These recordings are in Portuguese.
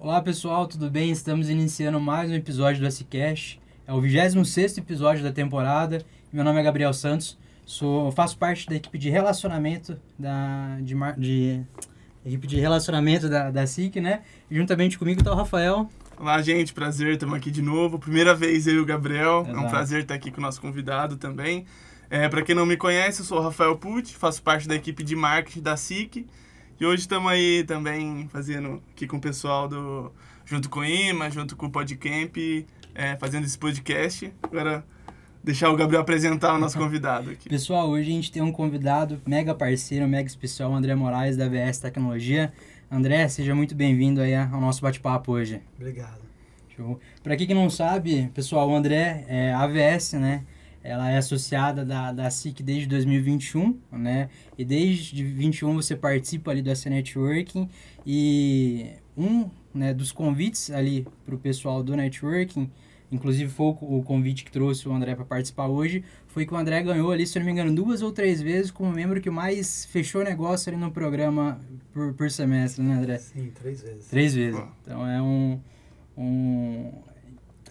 Olá pessoal, tudo bem? Estamos iniciando mais um episódio do SCast. É o 26º episódio da temporada. Meu nome é Gabriel Santos, faço parte da equipe de relacionamento equipe de relacionamento da SIC, né? E juntamente comigo está o Rafael. Olá, gente, prazer, estamos aqui de novo. Primeira vez eu e o Gabriel. Exato. É um prazer estar aqui com o nosso convidado também. Para quem não me conhece, eu sou o Rafael Pucci, faço parte da equipe de marketing da SIC. E hoje estamos aí também fazendo aqui com o pessoal junto com o IMA, junto com o Podcamp, fazendo esse podcast. Agora, deixar o Gabriel apresentar o nosso convidado aqui. Pessoal, hoje a gente tem um convidado mega parceiro, mega especial, o André Moraes, da AVS Tecnologia. André, seja muito bem-vindo aí ao nosso bate-papo hoje. Obrigado. Para quem não sabe, pessoal, o André é AVS, né? Ela é associada da SIC desde 2021, né? E desde 2021 você participa ali do SC Networking e né, dos convites ali para o pessoal do Networking, inclusive foi o convite que trouxe o André para participar hoje, foi que o André ganhou ali, se eu não me engano, 2 ou 3 vezes como membro que mais fechou negócio ali no programa por semestre, né, André? Sim, 3 vezes. 3 vezes. Então é um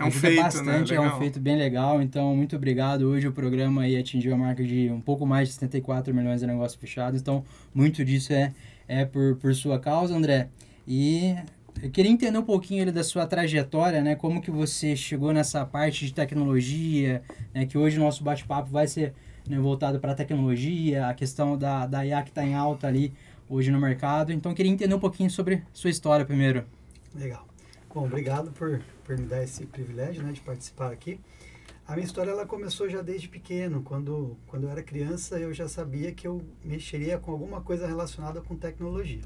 feito, bastante, né? É um feito bem legal, então muito obrigado. Hoje o programa aí atingiu a marca de um pouco mais de 74 milhões de negócios fechados, então muito disso é por sua causa, André. E eu queria entender um pouquinho ali da sua trajetória, né? Como que você chegou nessa parte de tecnologia, né? Que hoje o nosso bate-papo vai ser, né, voltado para a tecnologia, a questão da IA que está em alta ali hoje no mercado. Então eu queria entender um pouquinho sobre sua história primeiro. Legal. Bom, obrigado por me dar esse privilégio, né, de participar aqui. A minha história ela começou já desde pequeno. Quando eu era criança, eu já sabia que eu mexeria com alguma coisa relacionada com tecnologia.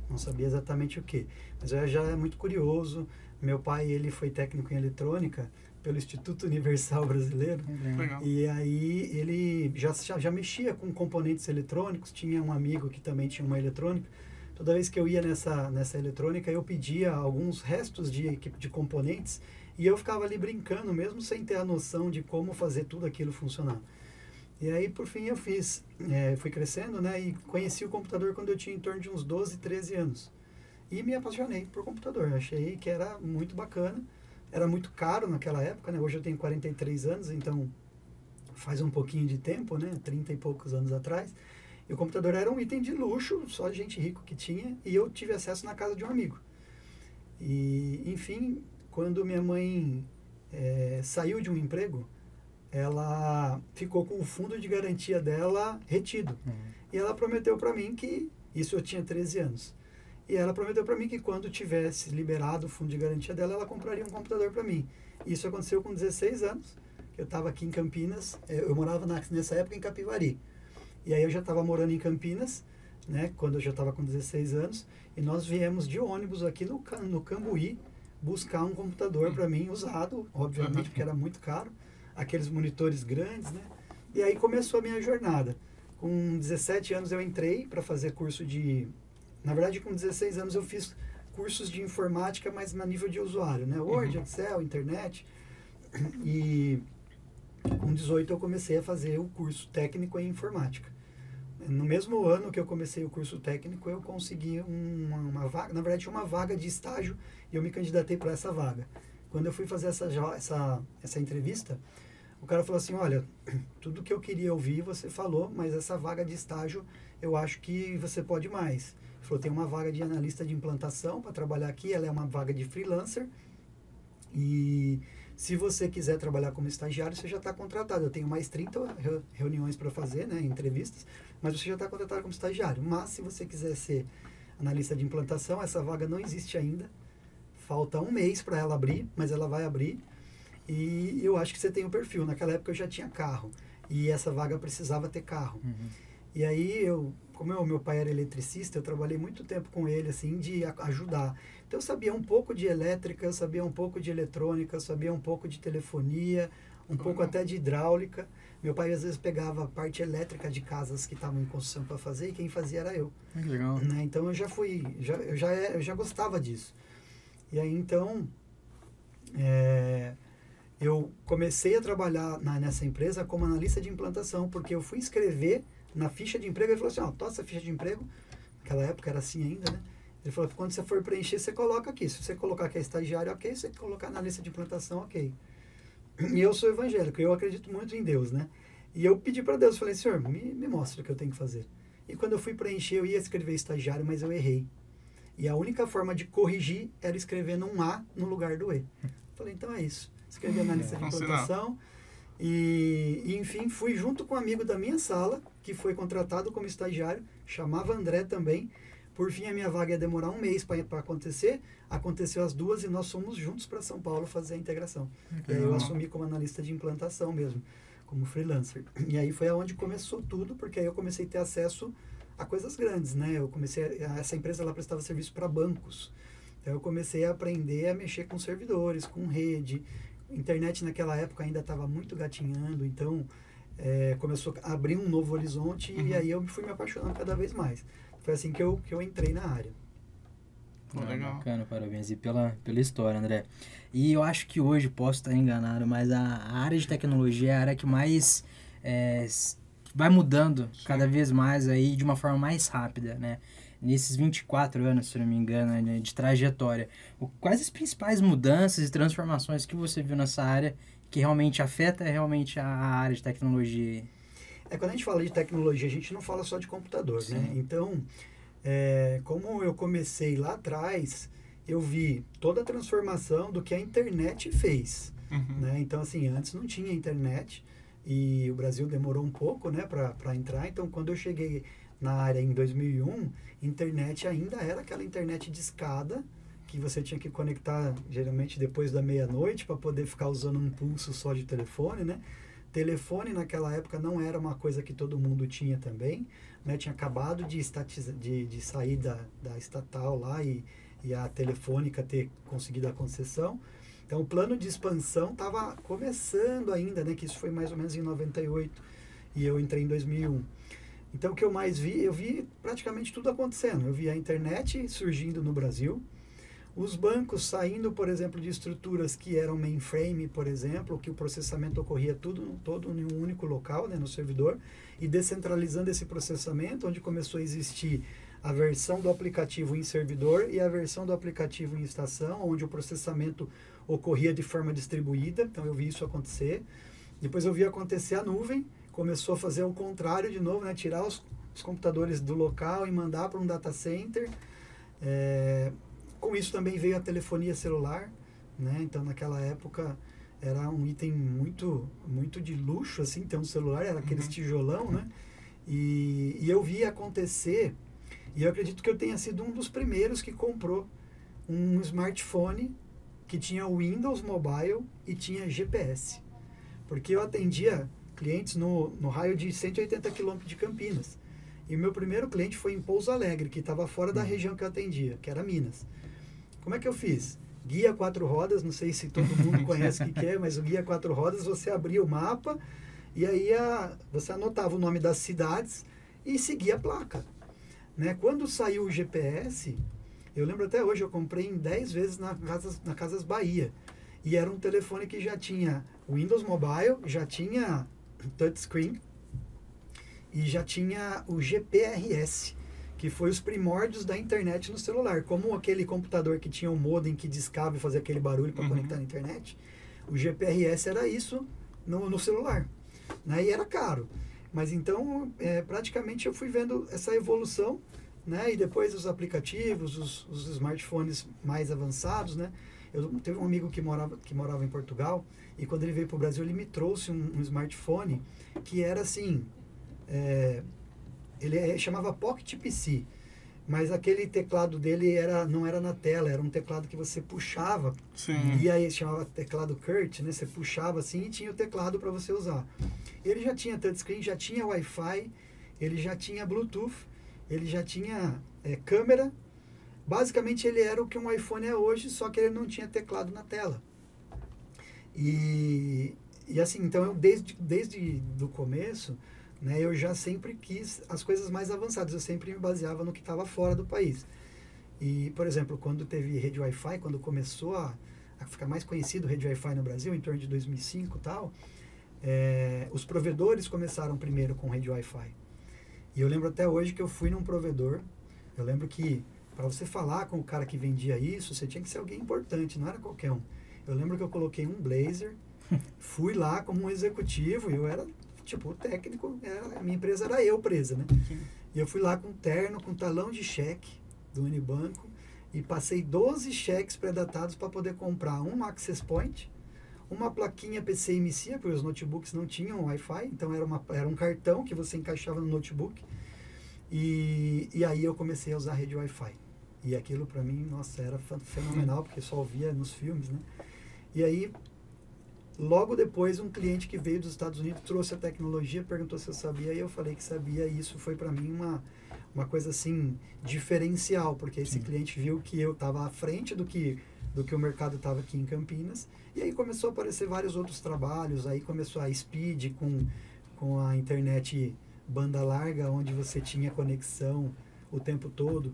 Não sabia exatamente o que, mas eu já era muito curioso. Meu pai, ele foi técnico em eletrônica pelo Instituto Universal Brasileiro. Legal. E aí ele já mexia com componentes eletrônicos. Tinha um amigo que também tinha uma eletrônica. Toda vez que eu ia nessa eletrônica, eu pedia alguns restos de componentes e eu ficava ali brincando, mesmo sem ter a noção de como fazer tudo aquilo funcionar. E aí, por fim, eu fui crescendo, né, e conheci o computador quando eu tinha em torno de uns 12, 13 anos. E me apaixonei por computador, achei que era muito bacana, era muito caro naquela época, né, hoje eu tenho 43 anos, então faz um pouquinho de tempo, né, 30 e poucos anos atrás. E o computador era um item de luxo, só gente rico que tinha, e eu tive acesso na casa de um amigo. E, enfim, quando minha mãe saiu de um emprego, ela ficou com o fundo de garantia dela retido. E ela prometeu para mim que, isso eu tinha 13 anos, e ela prometeu para mim que quando tivesse liberado o fundo de garantia dela, ela compraria um computador para mim. Isso aconteceu com 16 anos, eu estava aqui em Campinas, eu morava nessa época em Capivari. E aí eu já estava morando em Campinas, né, quando eu já estava com 16 anos, e nós viemos de ônibus aqui no Cambuí buscar um computador para mim usado, obviamente, porque era muito caro, aqueles monitores grandes, né? E aí começou a minha jornada. Com 17 anos eu entrei para fazer curso Na verdade, com 16 anos eu fiz cursos de informática, mas na nível de usuário, né? Word, Excel, internet. E com 18 eu comecei a fazer o curso técnico em informática. No mesmo ano que eu comecei o curso técnico, eu consegui uma vaga, na verdade uma vaga de estágio, e eu me candidatei para essa vaga. Quando eu fui fazer essa entrevista, o cara falou assim, olha, tudo que eu queria ouvir você falou, mas essa vaga de estágio eu acho que você pode mais. Ele falou, tem uma vaga de analista de implantação para trabalhar aqui, ela é uma vaga de freelancer, e se você quiser trabalhar como estagiário, você já está contratado. Eu tenho mais 30 reuniões para fazer, né, entrevistas, mas você já está contratado como estagiário. Mas se você quiser ser analista de implantação, essa vaga não existe ainda. Falta 1 mês para ela abrir, mas ela vai abrir. E eu acho que você tem o perfil. Naquela época eu já tinha carro e essa vaga precisava ter carro. E aí, como meu pai era eletricista, eu trabalhei muito tempo com ele, assim, de ajudar. Então, eu sabia um pouco de elétrica, eu sabia um pouco de eletrônica, eu sabia um pouco de telefonia, um pouco até de hidráulica. Meu pai, às vezes, pegava a parte elétrica de casas que estavam em construção para fazer, e quem fazia era eu. Legal. Né? Então, eu já gostava disso. E aí, então, eu comecei a trabalhar nessa empresa como analista de implantação, porque eu fui escrever na ficha de emprego, ele falou assim, ó, toda essa ficha de emprego, naquela época era assim ainda, né? Ele falou, quando você for preencher, você coloca aqui. Se você colocar que é estagiário, ok. Se você colocar na lista de implantação, ok. E eu sou evangélico, eu acredito muito em Deus, né? E eu pedi para Deus, falei, Senhor, me mostra o que eu tenho que fazer. E quando eu fui preencher, eu ia escrever estagiário, mas eu errei. E a única forma de corrigir era escrever um A no lugar do E. Falei, então é isso. Escrevi na lista de implantação. E, enfim, fui junto com um amigo da minha sala, que foi contratado como estagiário, chamava André também. Por fim, a minha vaga ia demorar um mês para acontecer. Aconteceu as 2 e nós fomos juntos para São Paulo fazer a integração. E aí eu assumi como analista de implantação mesmo, como freelancer. E aí foi aonde começou tudo, porque aí eu comecei a ter acesso a coisas grandes, né? Essa empresa lá prestava serviço para bancos. Então eu comecei a aprender a mexer com servidores, com rede. Internet naquela época ainda estava muito gatinhando, então começou a abrir um novo horizonte e aí eu fui me apaixonando cada vez mais. Foi assim que eu entrei na área. Legal. Bacana, parabéns aí pela história, André. E eu acho que hoje, posso estar enganado, mas a área de tecnologia é a área que mais vai mudando cada vez mais aí de uma forma mais rápida, né? Nesses 24 anos, se não me engano, né, de trajetória, quais as principais mudanças e transformações que você viu nessa área que realmente afeta realmente a área de tecnologia? Quando a gente fala de tecnologia, a gente não fala só de computador, Sim. né? Então, como eu comecei lá atrás, eu vi toda a transformação do que a internet fez, né? Então, assim, antes não tinha internet e o Brasil demorou um pouco, né, para entrar. Então, quando eu cheguei na área em 2001, internet ainda era aquela internet de escada, que você tinha que conectar geralmente depois da meia-noite para poder ficar usando um pulso só de telefone, né? Telefone naquela época não era uma coisa que todo mundo tinha também, né? Tinha acabado de sair da estatal lá e a Telefônica ter conseguido a concessão. Então o plano de expansão estava começando ainda, né? Que isso foi mais ou menos em 98 e eu entrei em 2001. Então o que eu mais vi, eu vi praticamente tudo acontecendo. Eu vi a internet surgindo no Brasil, os bancos saindo, por exemplo, de estruturas que eram mainframe, por exemplo, que o processamento ocorria todo em um único local, né, no servidor, e descentralizando esse processamento, onde começou a existir a versão do aplicativo em servidor e a versão do aplicativo em estação, onde o processamento ocorria de forma distribuída. Então eu vi isso acontecer. Depois eu vi acontecer a nuvem, começou a fazer o contrário de novo, né, tirar os computadores do local e mandar para um data center. Com isso também veio a telefonia celular, né? Então naquela época era um item muito, muito de luxo, assim, ter um celular, era aqueles tijolão, né? E eu vi acontecer, e eu acredito que eu tenha sido um dos primeiros que comprou um smartphone que tinha Windows Mobile e tinha GPS. Porque eu atendia clientes no raio de 180 quilômetros de Campinas. E o meu primeiro cliente foi em Pouso Alegre, que estava fora da região que eu atendia, que era Minas. Como é que eu fiz? Guia 4 rodas, não sei se todo mundo conhece o que é, mas o guia 4 rodas, você abria o mapa e aí você anotava o nome das cidades e seguia a placa. Né? Quando saiu o GPS, eu lembro até hoje, eu comprei em 10 vezes na Casas Bahia. E era um telefone que já tinha Windows Mobile, já tinha touchscreen e já tinha o GPRS, que foi os primórdios da internet no celular. Como aquele computador que tinha um modem que discava e fazia aquele barulho para conectar na internet, o GPRS era isso no celular. Né? E era caro. Mas então, praticamente eu fui vendo essa evolução, né? E depois os aplicativos, os smartphones mais avançados, né? Eu teve um amigo que morava em Portugal, e quando ele veio para o Brasil, ele me trouxe um smartphone que era assim... ele chamava Pocket PC, mas aquele teclado dele não era na tela, era um teclado que você puxava. Sim. E aí chamava teclado Kurt, né? Você puxava assim e tinha o teclado para você usar. Ele já tinha touchscreen, já tinha Wi-Fi, ele já tinha Bluetooth, ele já tinha câmera. Basicamente ele era o que um iPhone é hoje, só que ele não tinha teclado na tela. E assim, então eu desde o começo, né, eu já sempre quis as coisas mais avançadas, eu sempre me baseava no que estava fora do país. E, por exemplo, quando teve rede Wi-Fi, quando começou a ficar mais conhecido rede Wi-Fi no Brasil, em torno de 2005 e tal, os provedores começaram primeiro com rede Wi-Fi. E eu lembro até hoje que eu fui num provedor, eu lembro que para você falar com o cara que vendia isso, você tinha que ser alguém importante, não era qualquer um. Eu lembro que eu coloquei um blazer, fui lá como um executivo, eu era, tipo, o técnico, a minha empresa era eu presa, né? E eu fui lá com terno, com talão de cheque do Unibanco, e passei 12 cheques pré-datados para poder comprar um Access Point, uma plaquinha PCI-MICI, porque os notebooks não tinham Wi-Fi, então era um cartão que você encaixava no notebook. E aí eu comecei a usar a rede Wi-Fi. E aquilo para mim, nossa, era fenomenal, porque só ouvia nos filmes, né? E aí, logo depois, um cliente que veio dos Estados Unidos trouxe a tecnologia, perguntou se eu sabia, e eu falei que sabia, e isso foi para mim uma coisa assim, diferencial, porque esse cliente viu que eu estava à frente do que o mercado estava aqui em Campinas, e aí começou a aparecer vários outros trabalhos, aí começou a Speed com a internet banda larga, onde você tinha conexão o tempo todo.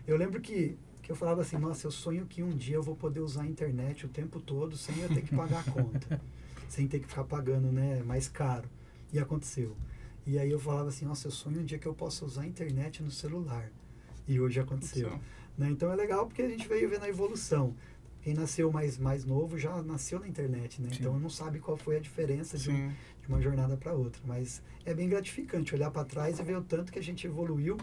Eu lembro que eu falava assim, nossa, eu sonho que um dia eu vou poder usar a internet o tempo todo sem eu ter que pagar a conta, sem ter que ficar pagando, né, mais caro. E aconteceu. E aí eu falava assim, nossa, eu sonho um dia que eu possa usar a internet no celular. E hoje aconteceu. Né? Então é legal porque a gente veio vendo a evolução. Quem nasceu mais novo já nasceu na internet, né? Então não sabe qual foi a diferença de uma jornada para outra. Mas é bem gratificante olhar para trás e ver o tanto que a gente evoluiu.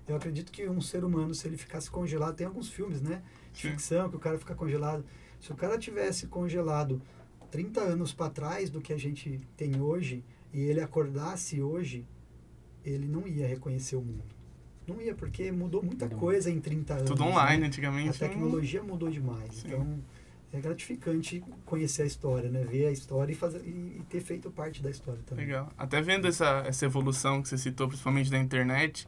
Eu acredito que um ser humano, se ele ficasse congelado, tem alguns filmes, né? De ficção, que o cara fica congelado. Se o cara tivesse congelado 30 anos para trás do que a gente tem hoje, e ele acordasse hoje, ele não ia reconhecer o mundo. Não ia, porque mudou muita coisa em 30 anos. Tudo online, né? antigamente. A tecnologia mudou demais. Então, é gratificante conhecer a história, né? Ver a história e ter feito parte da história também. Legal. Até vendo essa evolução que você citou, principalmente da internet,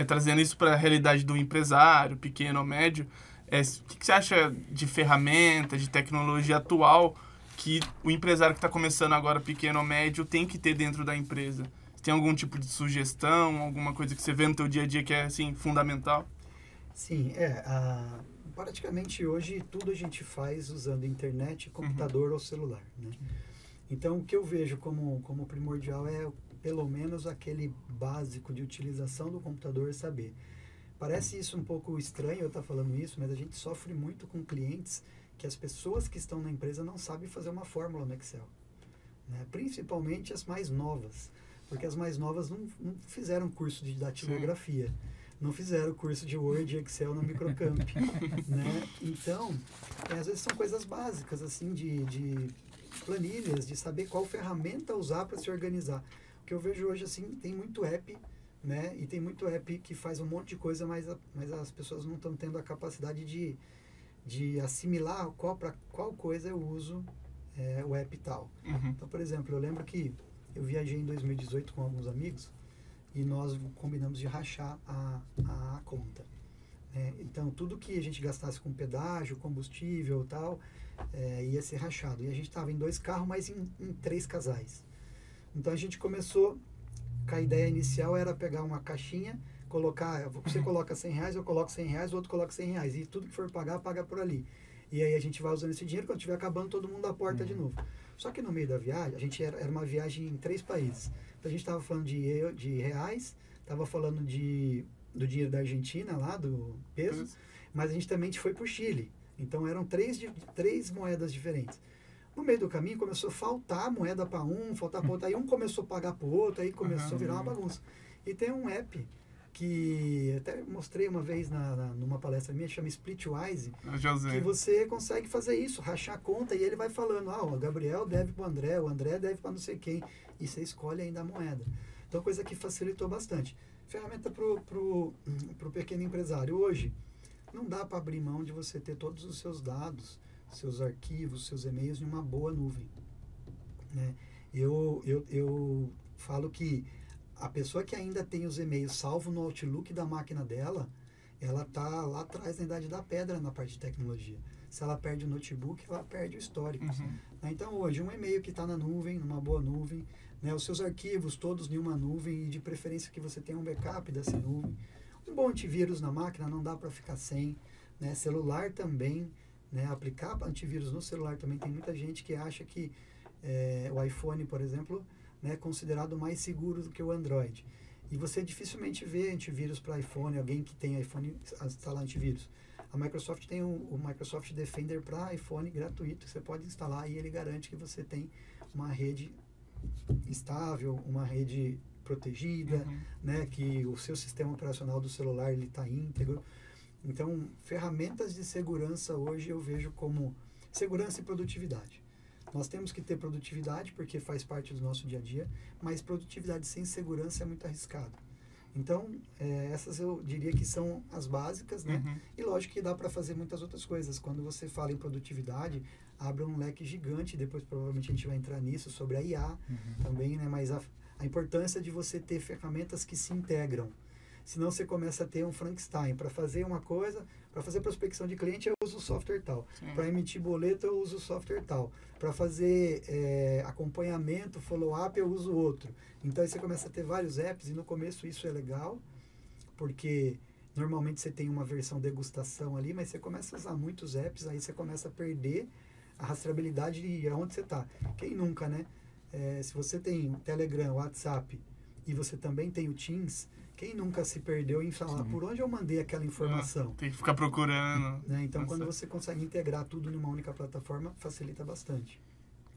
trazendo isso para a realidade do empresário, pequeno ou médio, o que você acha de ferramenta, de tecnologia atual que o empresário que está começando agora, pequeno ou médio, tem que ter dentro da empresa? Tem algum tipo de sugestão, alguma coisa que você vê no teu dia a dia que é, assim, fundamental? Sim, praticamente hoje tudo a gente faz usando internet, computador ou celular, né? Então, o que eu vejo como primordial é, pelo menos, aquele básico de utilização do computador saber. Parece isso um pouco estranho eu estar falando isso, mas a gente sofre muito com clientes que as pessoas que estão na empresa não sabem fazer uma fórmula no Excel, né? Principalmente as mais novas. Porque as mais novas não fizeram curso de datilografia, não fizeram curso de Word e Excel na Microcamp, né? Então, às vezes são coisas básicas, assim, de planilhas, de saber qual ferramenta usar para se organizar. O que eu vejo hoje, assim, tem muito app, né? E tem muito app que faz um monte de coisa, mas as pessoas não estão tendo a capacidade de assimilar para qual coisa eu uso o app tal. Então, por exemplo, eu lembro que eu viajei em 2018 com alguns amigos e nós combinamos de rachar a conta. Então, tudo que a gente gastasse com pedágio, combustível e tal, ia ser rachado. E a gente estava em 2 carros, mas em 3 casais. Então, a gente começou, com a ideia inicial era pegar uma caixinha, você coloca R$100, eu coloco R$100, o outro coloca R$100. E tudo que for pagar, paga por ali. E aí a gente vai usando esse dinheiro, quando estiver acabando, todo mundo aporta de novo. Só que no meio da viagem, a gente era uma viagem em 3 países. Então a gente estava falando de reais, estava falando do dinheiro da Argentina, lá, do peso, mas a gente também foi para o Chile. Então eram 3 moedas diferentes. No meio do caminho começou a faltar moeda para faltar para outro, aí um começou a pagar para o outro, aí começou a virar uma bagunça. E tem um app que até mostrei uma vez numa palestra minha, chama Splitwise, que você consegue fazer isso, rachar a conta, e ele vai falando, o Gabriel deve para o André deve para não sei quem, e você escolhe ainda a moeda. Então, coisa que facilitou bastante. Ferramenta pro pequeno empresário. Hoje, não dá para abrir mão de você ter todos os seus dados, seus arquivos, seus e-mails em uma boa nuvem, né? Eu falo que a pessoa que ainda tem os e-mails salvo no Outlook da máquina dela, ela está lá atrás na idade da pedra na parte de tecnologia. Se ela perde o notebook, ela perde o histórico. Então, hoje, um e-mail que está na nuvem, numa boa nuvem, né, os seus arquivos todos em uma nuvem, e de preferência que você tenha um backup dessa nuvem. Um bom antivírus na máquina, não dá para ficar sem, né? Celular também, né? Aplicar antivírus no celular também. Tem muita gente que acha que o iPhone, por exemplo, né, é considerado mais seguro do que o Android. E você dificilmente vê antivírus para iPhone, alguém que tem iPhone instalar antivírus. A Microsoft tem o Microsoft Defender para iPhone gratuito, você pode instalar e ele garante que você tem uma rede estável, uma rede protegida, né, que o seu sistema operacional do celular ele está íntegro. Então, ferramentas de segurança hoje eu vejo como segurança e produtividade. Nós temos que ter produtividade porque faz parte do nosso dia a dia, mas produtividade sem segurança é muito arriscado. Então, essas eu diria que são as básicas, né? E lógico que dá para fazer muitas outras coisas. Quando você fala em produtividade, abre um leque gigante, depois provavelmente a gente vai entrar nisso, sobre a IA também, né? Mas a importância de você ter ferramentas que se integram. Senão você começa a ter um Frankenstein. Para fazer uma coisa, para fazer prospecção de cliente, eu uso o software tal. Para emitir boleto, eu uso o software tal. Para fazer acompanhamento, follow-up, eu uso outro. Então, aí você começa a ter vários apps e no começo isso é legal, porque normalmente você tem uma versão degustação ali, mas você começa a usar muitos apps, aí você começa a perder a rastreabilidade de onde você está. Quem nunca, né? Se você tem Telegram, WhatsApp e você também tem o Teams, quem nunca se perdeu em falar por onde eu mandei aquela informação? Tem que ficar procurando. Né? Então, quando você consegue integrar tudo numa única plataforma, facilita bastante.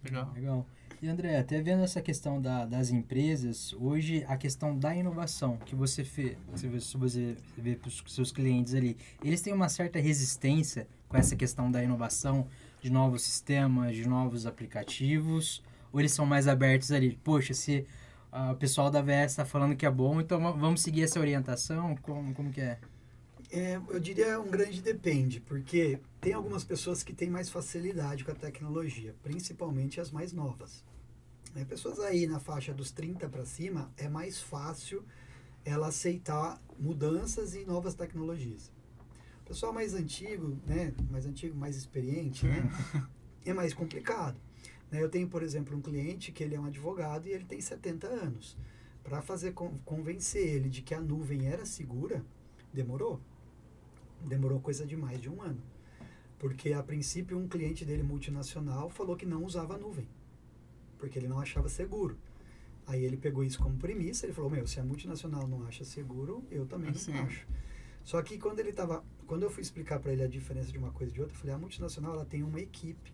Legal. E André, até vendo essa questão das empresas, hoje a questão da inovação que você vê para os seus clientes ali, eles têm uma certa resistência com essa questão da inovação, de novos sistemas, de novos aplicativos, ou eles são mais abertos ali? Poxa, se o pessoal da AVS está falando que é bom, então vamos seguir essa orientação? Como que é? Eu diria um grande depende, porque tem algumas pessoas que têm mais facilidade com a tecnologia, principalmente as mais novas. Pessoas aí na faixa dos 30 para cima, é mais fácil ela aceitar mudanças e novas tecnologias. O pessoal mais antigo, né, mais experiente, né, é mais complicado. Eu tenho, por exemplo, um cliente que ele é um advogado e ele tem 70 anos. Para convencer ele de que a nuvem era segura, demorou coisa de mais de um ano. Porque, a princípio, um cliente dele multinacional falou que não usava a nuvem, porque ele não achava seguro. Aí ele pegou isso como premissa, ele falou, se a multinacional não acha seguro, eu também não acho. Só que quando eu fui explicar para ele a diferença de uma coisa e de outra, eu falei, a multinacional ela tem uma equipe,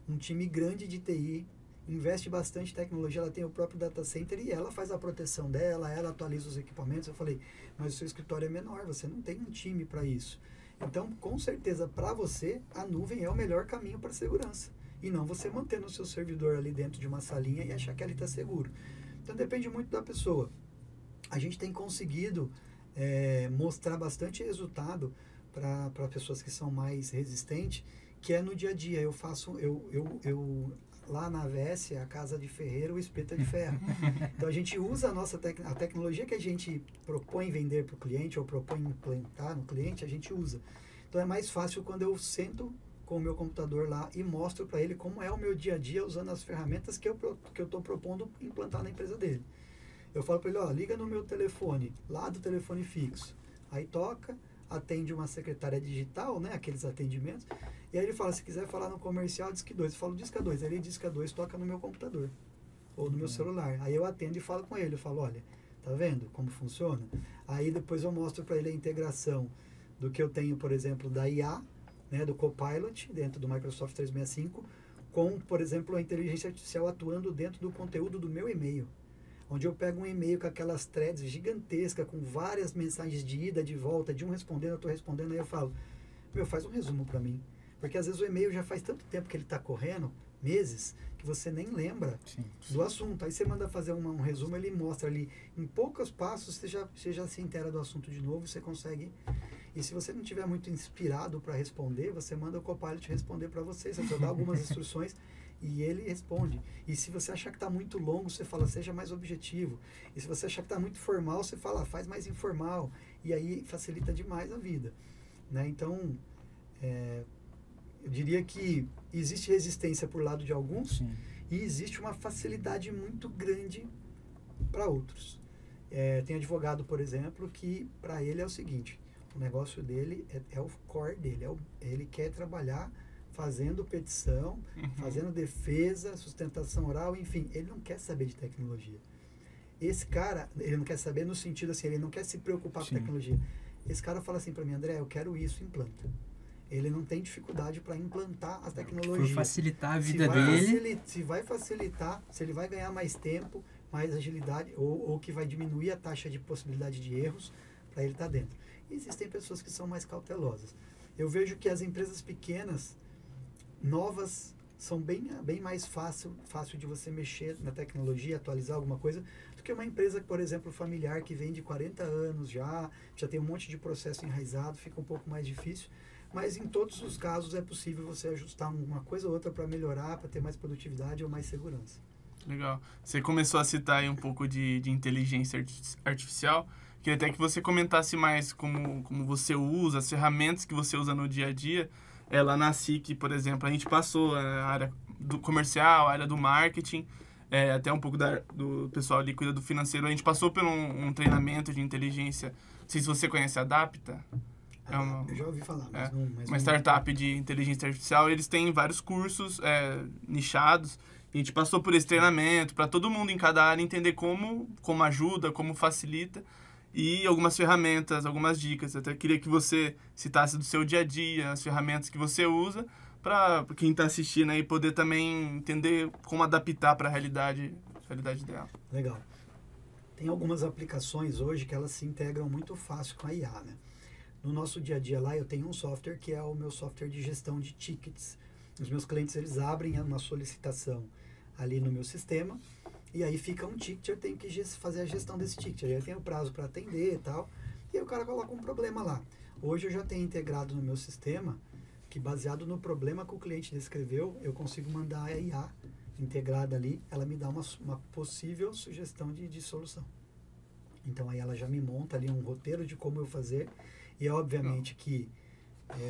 um time grande de TI, investe bastante em tecnologia, ela tem o próprio data center e ela faz a proteção dela, ela atualiza os equipamentos. Eu falei, mas o seu escritório é menor, você não tem um time para isso. Então, com certeza, para você, a nuvem é o melhor caminho para segurança. E não você manter no seu servidor ali dentro de uma salinha e achar que ele está seguro. Então, depende muito da pessoa. A gente tem conseguido mostrar bastante resultado para pessoas que são mais resistentes, que é no dia a dia. Eu lá na AVS, a casa de ferreiro, o espeto é de ferro. Então, a gente usa a tecnologia que a gente propõe vender para o cliente ou propõe implantar no cliente, a gente usa. Então, é mais fácil quando eu sento com o meu computador lá e mostro para ele como é o meu dia a dia usando as ferramentas que eu estou propondo implantar na empresa dele. Eu falo para ele, liga no meu telefone, lá do telefone fixo. Aí toca, atende uma secretária digital, né, aqueles atendimentos, e aí ele fala, se quiser falar no comercial, disque 2. Eu falo, disca 2. Aí ele disca 2, toca no meu computador, ou no meu celular. Aí eu atendo e falo com ele, eu falo, olha, tá vendo como funciona? Aí depois eu mostro para ele a integração do que eu tenho, por exemplo, da IA, né, do Copilot, dentro do Microsoft 365, com, por exemplo, a inteligência artificial atuando dentro do conteúdo do meu e-mail. Onde eu pego um e-mail com aquelas threads gigantescas, com várias mensagens de ida, de volta, de um respondendo, eu estou respondendo, aí eu falo, faz um resumo para mim. Porque às vezes o e-mail já faz tanto tempo que ele está correndo, meses, que você nem lembra do assunto. Aí você manda fazer um resumo, ele mostra ali, em poucos passos, você já se inteira do assunto de novo, você consegue. E se você não estiver muito inspirado para responder, você manda o Copilot responder para você. Você só dá algumas instruções e ele responde. E se você achar que está muito longo, você fala, seja mais objetivo. E se você achar que está muito formal, você fala, faz mais informal. E aí facilita demais a vida. Né? Então, eu diria que existe resistência por lado de alguns e existe uma facilidade muito grande para outros. Tem advogado, por exemplo, que para ele é o seguinte, o negócio dele é o core dele, ele quer trabalhar fazendo petição, fazendo defesa, sustentação oral, enfim, ele não quer saber de tecnologia. Esse cara, ele não quer saber no sentido assim, ele não quer se preocupar com tecnologia. Esse cara fala assim para mim, André, eu quero isso, implanta. Ele não tem dificuldade para implantar as tecnologias. Por facilitar a vida dele. Se vai facilitar, se ele vai ganhar mais tempo, mais agilidade, ou que vai diminuir a taxa de possibilidade de erros, para ele estar dentro. E existem pessoas que são mais cautelosas. Eu vejo que as empresas pequenas, novas, são bem mais fácil de você mexer na tecnologia, atualizar alguma coisa, do que uma empresa, por exemplo, familiar, que vem de 40 anos já tem um monte de processo enraizado, fica um pouco mais difícil. Mas em todos os casos é possível você ajustar uma coisa ou outra para melhorar, para ter mais produtividade ou mais segurança. Legal. Você começou a citar aí um pouco de inteligência artificial. Queria até que você comentasse mais como você usa, as ferramentas que você usa no dia a dia. Lá na SIC, por exemplo, a gente passou a área do comercial, a área do marketing, até um pouco do pessoal ali que cuida do financeiro. A gente passou por um treinamento de inteligência. Não sei se você conhece a Adapta. Eu já ouvi falar, mas uma startup de inteligência artificial. Eles têm vários cursos nichados. A gente passou por esse treinamento para todo mundo em cada área entender como ajuda, como facilita. E algumas ferramentas, algumas dicas. Eu até queria que você citasse do seu dia a dia, as ferramentas que você usa, para quem está assistindo aí poder também entender como adaptar para a realidade dela. Legal. Tem algumas aplicações hoje que elas se integram muito fácil com a IA, né? No nosso dia a dia lá, eu tenho um software que é o meu software de gestão de tickets. Os meus clientes, eles abrem uma solicitação ali no meu sistema, e aí fica um ticket, eu tenho que fazer a gestão desse ticket. Aí eu tenho prazo para atender e tal, e aí o cara coloca um problema lá. Hoje eu já tenho integrado no meu sistema, que baseado no problema que o cliente descreveu, eu consigo mandar a IA integrada ali, ela me dá uma possível sugestão de solução. Então aí ela já me monta ali um roteiro de como eu fazer. E é obviamente que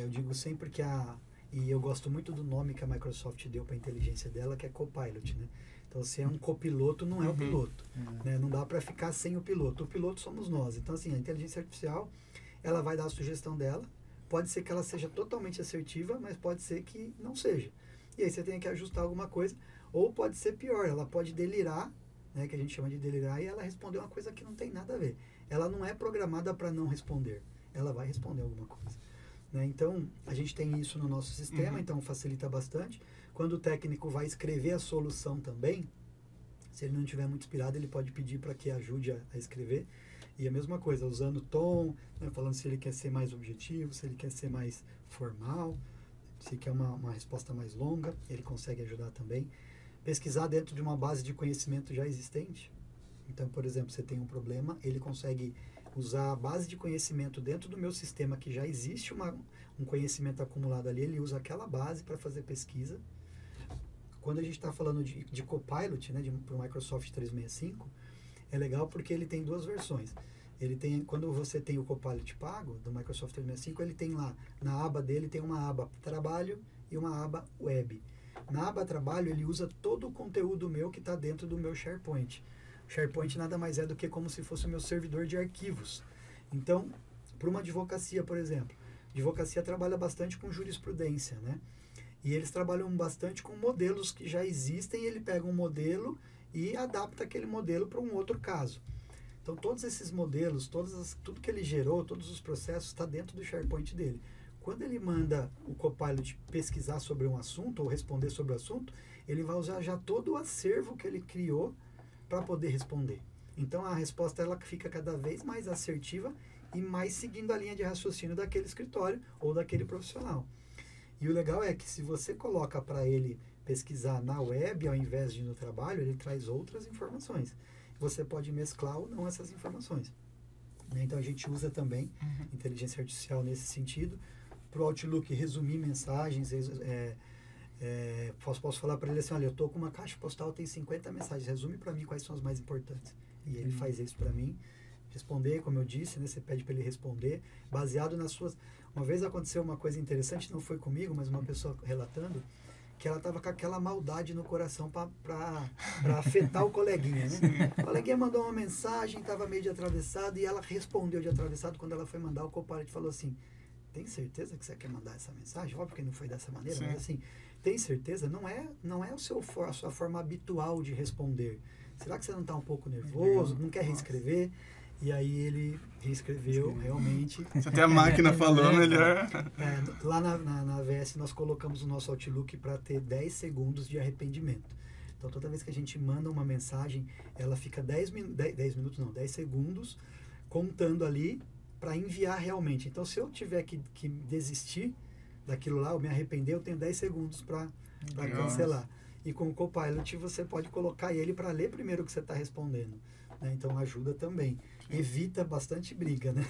eu digo sempre que e eu gosto muito do nome que a Microsoft deu para a inteligência dela, que é Copilot, né? Então, se é um copiloto, não é o piloto. Né? Não dá para ficar sem o piloto. O piloto somos nós. Então, assim, a inteligência artificial, ela vai dar a sugestão dela. Pode ser que ela seja totalmente assertiva, mas pode ser que não seja. E aí você tem que ajustar alguma coisa. Ou pode ser pior, ela pode delirar, né, que a gente chama de delirar, e ela responder uma coisa que não tem nada a ver. Ela não é programada para não responder. Ela vai responder alguma coisa. Né? Então, a gente tem isso no nosso sistema, então facilita bastante. Quando o técnico vai escrever a solução também, se ele não estiver muito inspirado, ele pode pedir para que ajude a escrever. E a mesma coisa, usando tom, né, falando se ele quer ser mais objetivo, se ele quer ser mais formal, se quer uma resposta mais longa, ele consegue ajudar também. Pesquisar dentro de uma base de conhecimento já existente. Então, por exemplo, você tem um problema, ele consegue usar a base de conhecimento dentro do meu sistema, que já existe um conhecimento acumulado ali, ele usa aquela base para fazer pesquisa. Quando a gente está falando de Copilot, né, para o Microsoft 365, é legal porque ele tem duas versões. Quando você tem o Copilot pago do Microsoft 365, ele tem lá, na aba dele, tem uma aba Trabalho e uma aba Web. Na aba Trabalho, ele usa todo o conteúdo meu que está dentro do meu SharePoint. O SharePoint nada mais é do que como se fosse o meu servidor de arquivos. Então, para uma advocacia, por exemplo, a advocacia trabalha bastante com jurisprudência, né? E eles trabalham bastante com modelos que já existem, ele pega um modelo e adapta aquele modelo para um outro caso. Então, todos esses modelos, tudo que ele gerou, todos os processos, está dentro do SharePoint dele. Quando ele manda o Copilot pesquisar sobre um assunto ou responder sobre o assunto, ele vai usar já todo o acervo que ele criou para poder responder. Então, a resposta ela fica cada vez mais assertiva e mais seguindo a linha de raciocínio daquele escritório ou daquele profissional. E o legal é que se você coloca para ele pesquisar na web ao invés de ir no trabalho, ele traz outras informações. Você pode mesclar ou não essas informações. Então a gente usa também inteligência artificial nesse sentido. Para o Outlook resumir mensagens, posso falar para ele assim, olha, eu estou com uma caixa postal, tem 50 mensagens, resume para mim quais são as mais importantes. E ele faz isso para mim. Responder, como eu disse, né, você pede para ele responder, baseado nas suas... Uma vez aconteceu uma coisa interessante, não foi comigo, mas uma pessoa relatando, que ela estava com aquela maldade no coração para afetar o coleguinha, né? O coleguinha mandou uma mensagem, estava meio de atravessado, e ela respondeu de atravessado. Quando ela foi mandar, o Copilot falou assim, tem certeza que você quer mandar essa mensagem? Óbvio que não foi dessa maneira, mas assim, Tem certeza? Não é a sua forma habitual de responder. Será que você não está um pouco nervoso? Não quer reescrever? E aí ele reescreveu, realmente. Se até a máquina falou, melhor. Lá na AVS nós colocamos o nosso Outlook para ter 10 segundos de arrependimento. Então toda vez que a gente manda uma mensagem, ela fica 10 segundos contando ali para enviar realmente. Então se eu tiver que desistir daquilo lá, eu me arrepender, eu tenho 10 segundos para cancelar. E com o Copilot você pode colocar ele para ler primeiro o que você está respondendo. Né? Então ajuda também. Evita bastante briga, né?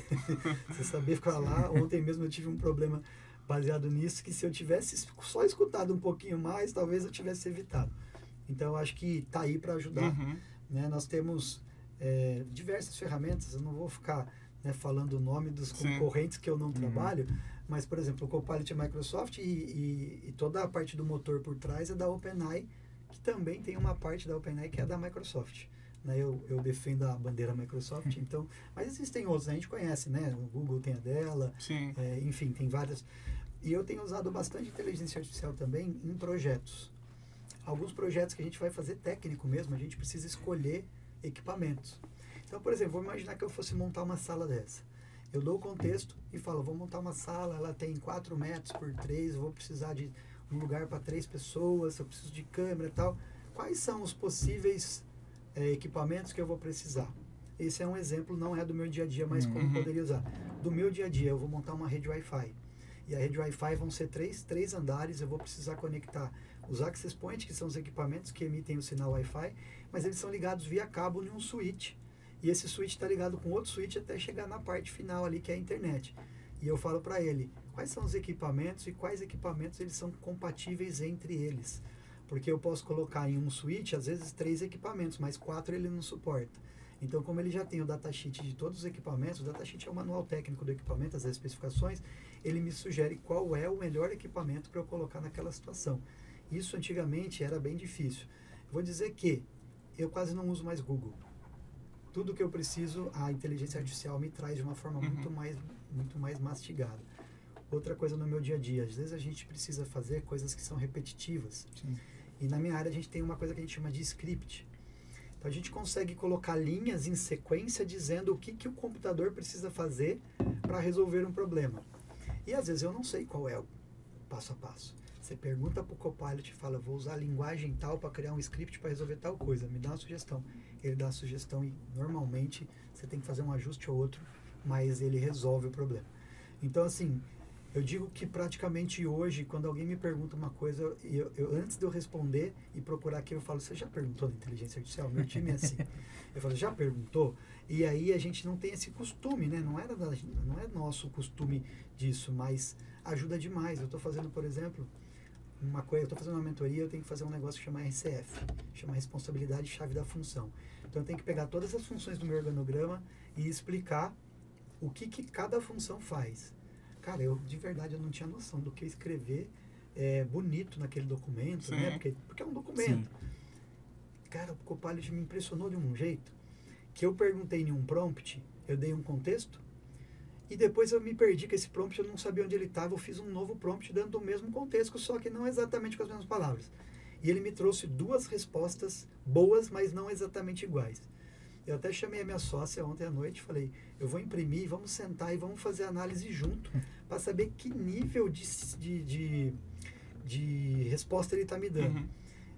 Você saber falar. Ontem mesmo eu tive um problema baseado nisso, que se eu tivesse só escutado um pouquinho mais, talvez eu tivesse evitado. Então eu acho que está aí para ajudar. Né? Nós temos diversas ferramentas, eu não vou ficar falando o nome dos concorrentes que eu não trabalho, mas, por exemplo, o Copilot é Microsoft e toda a parte do motor por trás é da OpenAI, que também tem uma parte da OpenAI que é da Microsoft. Né? Eu defendo a bandeira Microsoft, então, mas existem outros, a gente conhece, né? O Google tem a dela, enfim, tem várias. E eu tenho usado bastante inteligência artificial também em projetos. Alguns projetos que a gente vai fazer técnico mesmo, a gente precisa escolher equipamentos. Então, por exemplo, vou imaginar que eu fosse montar uma sala dessa. Eu dou o contexto e falo, vou montar uma sala, ela tem 4 metros por 3, eu vou precisar de um lugar para 3 pessoas, eu preciso de câmera e tal. Quais são os possíveis equipamentos que eu vou precisar? Esse é um exemplo, não é do meu dia a dia, mas como poderia usar. Do meu dia a dia, eu vou montar uma rede Wi-Fi. E a rede Wi-Fi vão ser três andares, eu vou precisar conectar os access points, que são os equipamentos que emitem o sinal Wi-Fi, mas eles são ligados via cabo em um switch. E esse switch está ligado com outro switch até chegar na parte final ali, que é a internet. E eu falo para ele, quais são os equipamentos e quais equipamentos eles são compatíveis entre eles. Porque eu posso colocar em um switch, às vezes 3 equipamentos, mas 4 ele não suporta. Então, como ele já tem o datasheet de todos os equipamentos, o datasheet é o manual técnico do equipamento, as especificações, ele me sugere qual é o melhor equipamento para eu colocar naquela situação. Isso antigamente era bem difícil. Vou dizer que eu quase não uso mais Google. Tudo que eu preciso, a inteligência artificial me traz de uma forma muito mais mastigada. Outra coisa no meu dia a dia, às vezes a gente precisa fazer coisas que são repetitivas. Sim. E na minha área a gente tem uma coisa que a gente chama de script. Então a gente consegue colocar linhas em sequência dizendo o que o computador precisa fazer para resolver um problema. E às vezes eu não sei qual é o passo a passo. Você pergunta para o Copilot e fala, vou usar a linguagem tal para criar um script para resolver tal coisa, me dá uma sugestão. Ele dá a sugestão e normalmente você tem que fazer um ajuste ou outro, mas ele resolve o problema. Então assim, eu digo que praticamente hoje, quando alguém me pergunta uma coisa, eu antes de eu responder e procurar aqui, eu falo, você já perguntou na inteligência artificial? Meu time é assim. Eu falo, já perguntou? E aí a gente não tem esse costume, né? Não é nosso costume disso, mas ajuda demais. Eu estou fazendo, por exemplo, eu estou fazendo uma mentoria, eu tenho que fazer um negócio que chama RCF, chama Responsabilidade Chave da Função. Então eu tenho que pegar todas as funções do meu organograma e explicar o que cada função faz. Cara, de verdade eu não tinha noção do que escrever bonito naquele documento, né? Porque é um documento. Sim. Cara, o Copilot me impressionou de um jeito que eu perguntei em um prompt, eu dei um contexto, e depois eu me perdi com esse prompt, eu não sabia onde ele estava, eu fiz um novo prompt dentro do mesmo contexto, só que não exatamente com as mesmas palavras. E ele me trouxe 2 respostas boas, mas não exatamente iguais. Eu até chamei a minha sócia ontem à noite e falei, eu vou imprimir, vamos sentar e vamos fazer análise junto para saber que nível de resposta ele está me dando.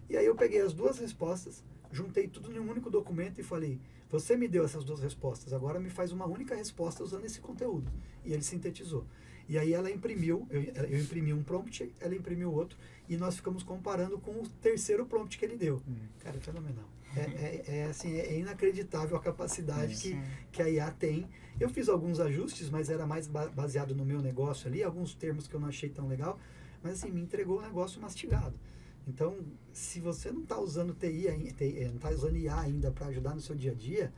E aí eu peguei as 2 respostas, juntei tudo em um único documento e falei, você me deu essas 2 respostas, agora me faz uma única resposta usando esse conteúdo. E ele sintetizou. E aí ela imprimiu, eu imprimi um prompt, ela imprimiu outro, e nós ficamos comparando com o terceiro prompt que ele deu. Cara, é fenomenal. É inacreditável a capacidade que a IA tem. Eu fiz alguns ajustes, mas era mais baseado no meu negócio ali, alguns termos que eu não achei tão legal, mas assim, me entregou o negócio mastigado. Então, se você não está usando não está usando IA ainda para ajudar no seu dia a dia,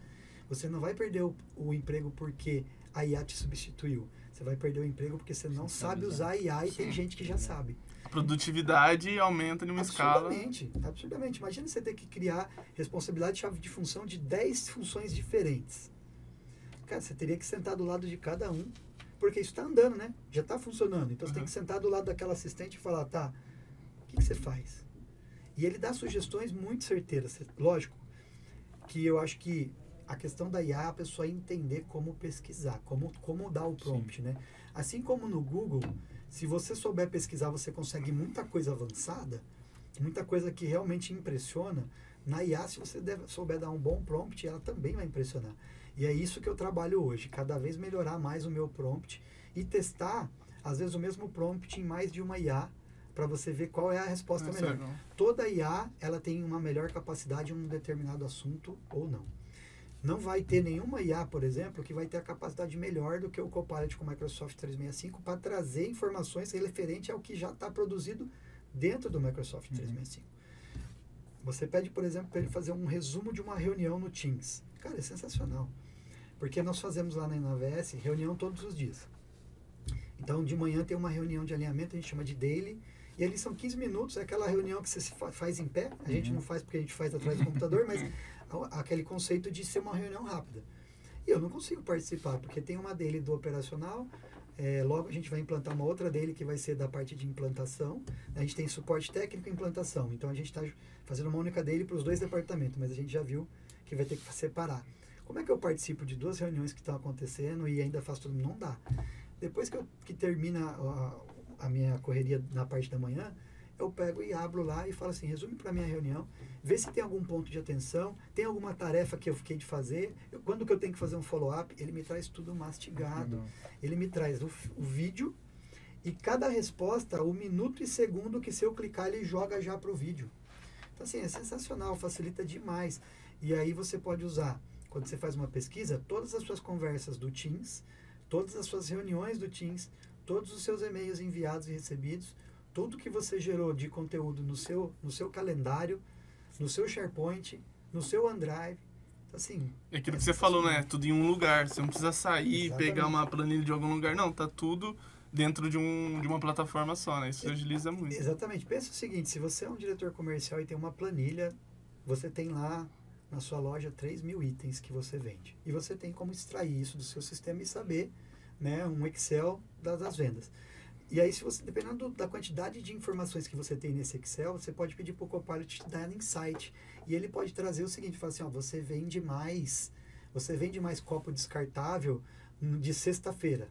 você não vai perder o emprego porque a IA te substituiu. Você vai perder o emprego porque você não sabe usar a IA e tem gente que já sabe. A produtividade aumenta em uma escala. Absurdamente. Imagina você ter que criar responsabilidade de chave de função de 10 funções diferentes. Cara, você teria que sentar do lado de cada um, porque isso está andando, né? Já está funcionando. Então você tem que sentar do lado daquela assistente e falar, tá, que você faz? E ele dá sugestões muito certeiras. Lógico que eu acho que a questão da IA é a pessoa entender como pesquisar, como dar o prompt, né? Assim como no Google, se você souber pesquisar, você consegue muita coisa avançada, muita coisa que realmente impressiona. Na IA, se você souber dar um bom prompt, ela também vai impressionar. E é isso que eu trabalho hoje, cada vez melhorar mais o meu prompt e testar, às vezes, o mesmo prompt em mais de uma IA, para você ver qual é a resposta melhor. Toda IA, ela tem uma melhor capacidade em um determinado assunto ou não. Não vai ter nenhuma IA, por exemplo, que vai ter a capacidade melhor do que o Copilot com o Microsoft 365 para trazer informações referentes ao que já está produzido dentro do Microsoft 365. Você pede, por exemplo, para ele fazer um resumo de uma reunião no Teams. Cara, é sensacional. Porque nós fazemos lá na AVS reunião todos os dias. Então, de manhã tem uma reunião de alinhamento, a gente chama de daily, e ali são 15 minutos, é aquela reunião que você faz em pé, a gente não faz porque a gente faz atrás do computador, mas aquele conceito de ser uma reunião rápida. E eu não consigo participar, porque tem uma daily do operacional, logo a gente vai implantar uma outra daily que vai ser da parte de implantação, a gente tem suporte técnico e implantação, então a gente está fazendo uma única daily para os dois departamentos, mas a gente já viu que vai ter que separar. Como é que eu participo de duas reuniões que estão acontecendo e ainda faço tudo? Não dá. Depois que termina a minha correria na parte da manhã, eu pego e abro lá e falo assim, resume para a minha reunião, vê se tem algum ponto de atenção, tem alguma tarefa que eu fiquei de fazer, quando que eu tenho que fazer um follow-up, ele me traz tudo mastigado, ele me traz o vídeo e cada resposta, o minuto e segundo que se eu clicar ele joga já para o vídeo. Então assim, é sensacional, facilita demais. E aí você pode usar, quando você faz uma pesquisa, todas as suas conversas do Teams, todas as suas reuniões do Teams, todos os seus e-mails enviados e recebidos, tudo que você gerou de conteúdo no seu calendário, no seu SharePoint, no seu OneDrive. Assim, é aquilo que você falou, né? Tudo em um lugar. Você não precisa sair e pegar uma planilha de algum lugar. Não, tá tudo dentro de uma plataforma só, né? Isso agiliza muito. Exatamente. Pensa o seguinte, se você é um diretor comercial e tem uma planilha, você tem lá na sua loja 3.000 itens que você vende. E você tem como extrair isso do seu sistema e saber, né, um Excel das vendas. E aí, se você, dependendo da quantidade de informações que você tem nesse Excel, você pode pedir para o Copilot te dar insight. E ele pode trazer o seguinte, falar assim, ó, você vende mais copo descartável de sexta-feira,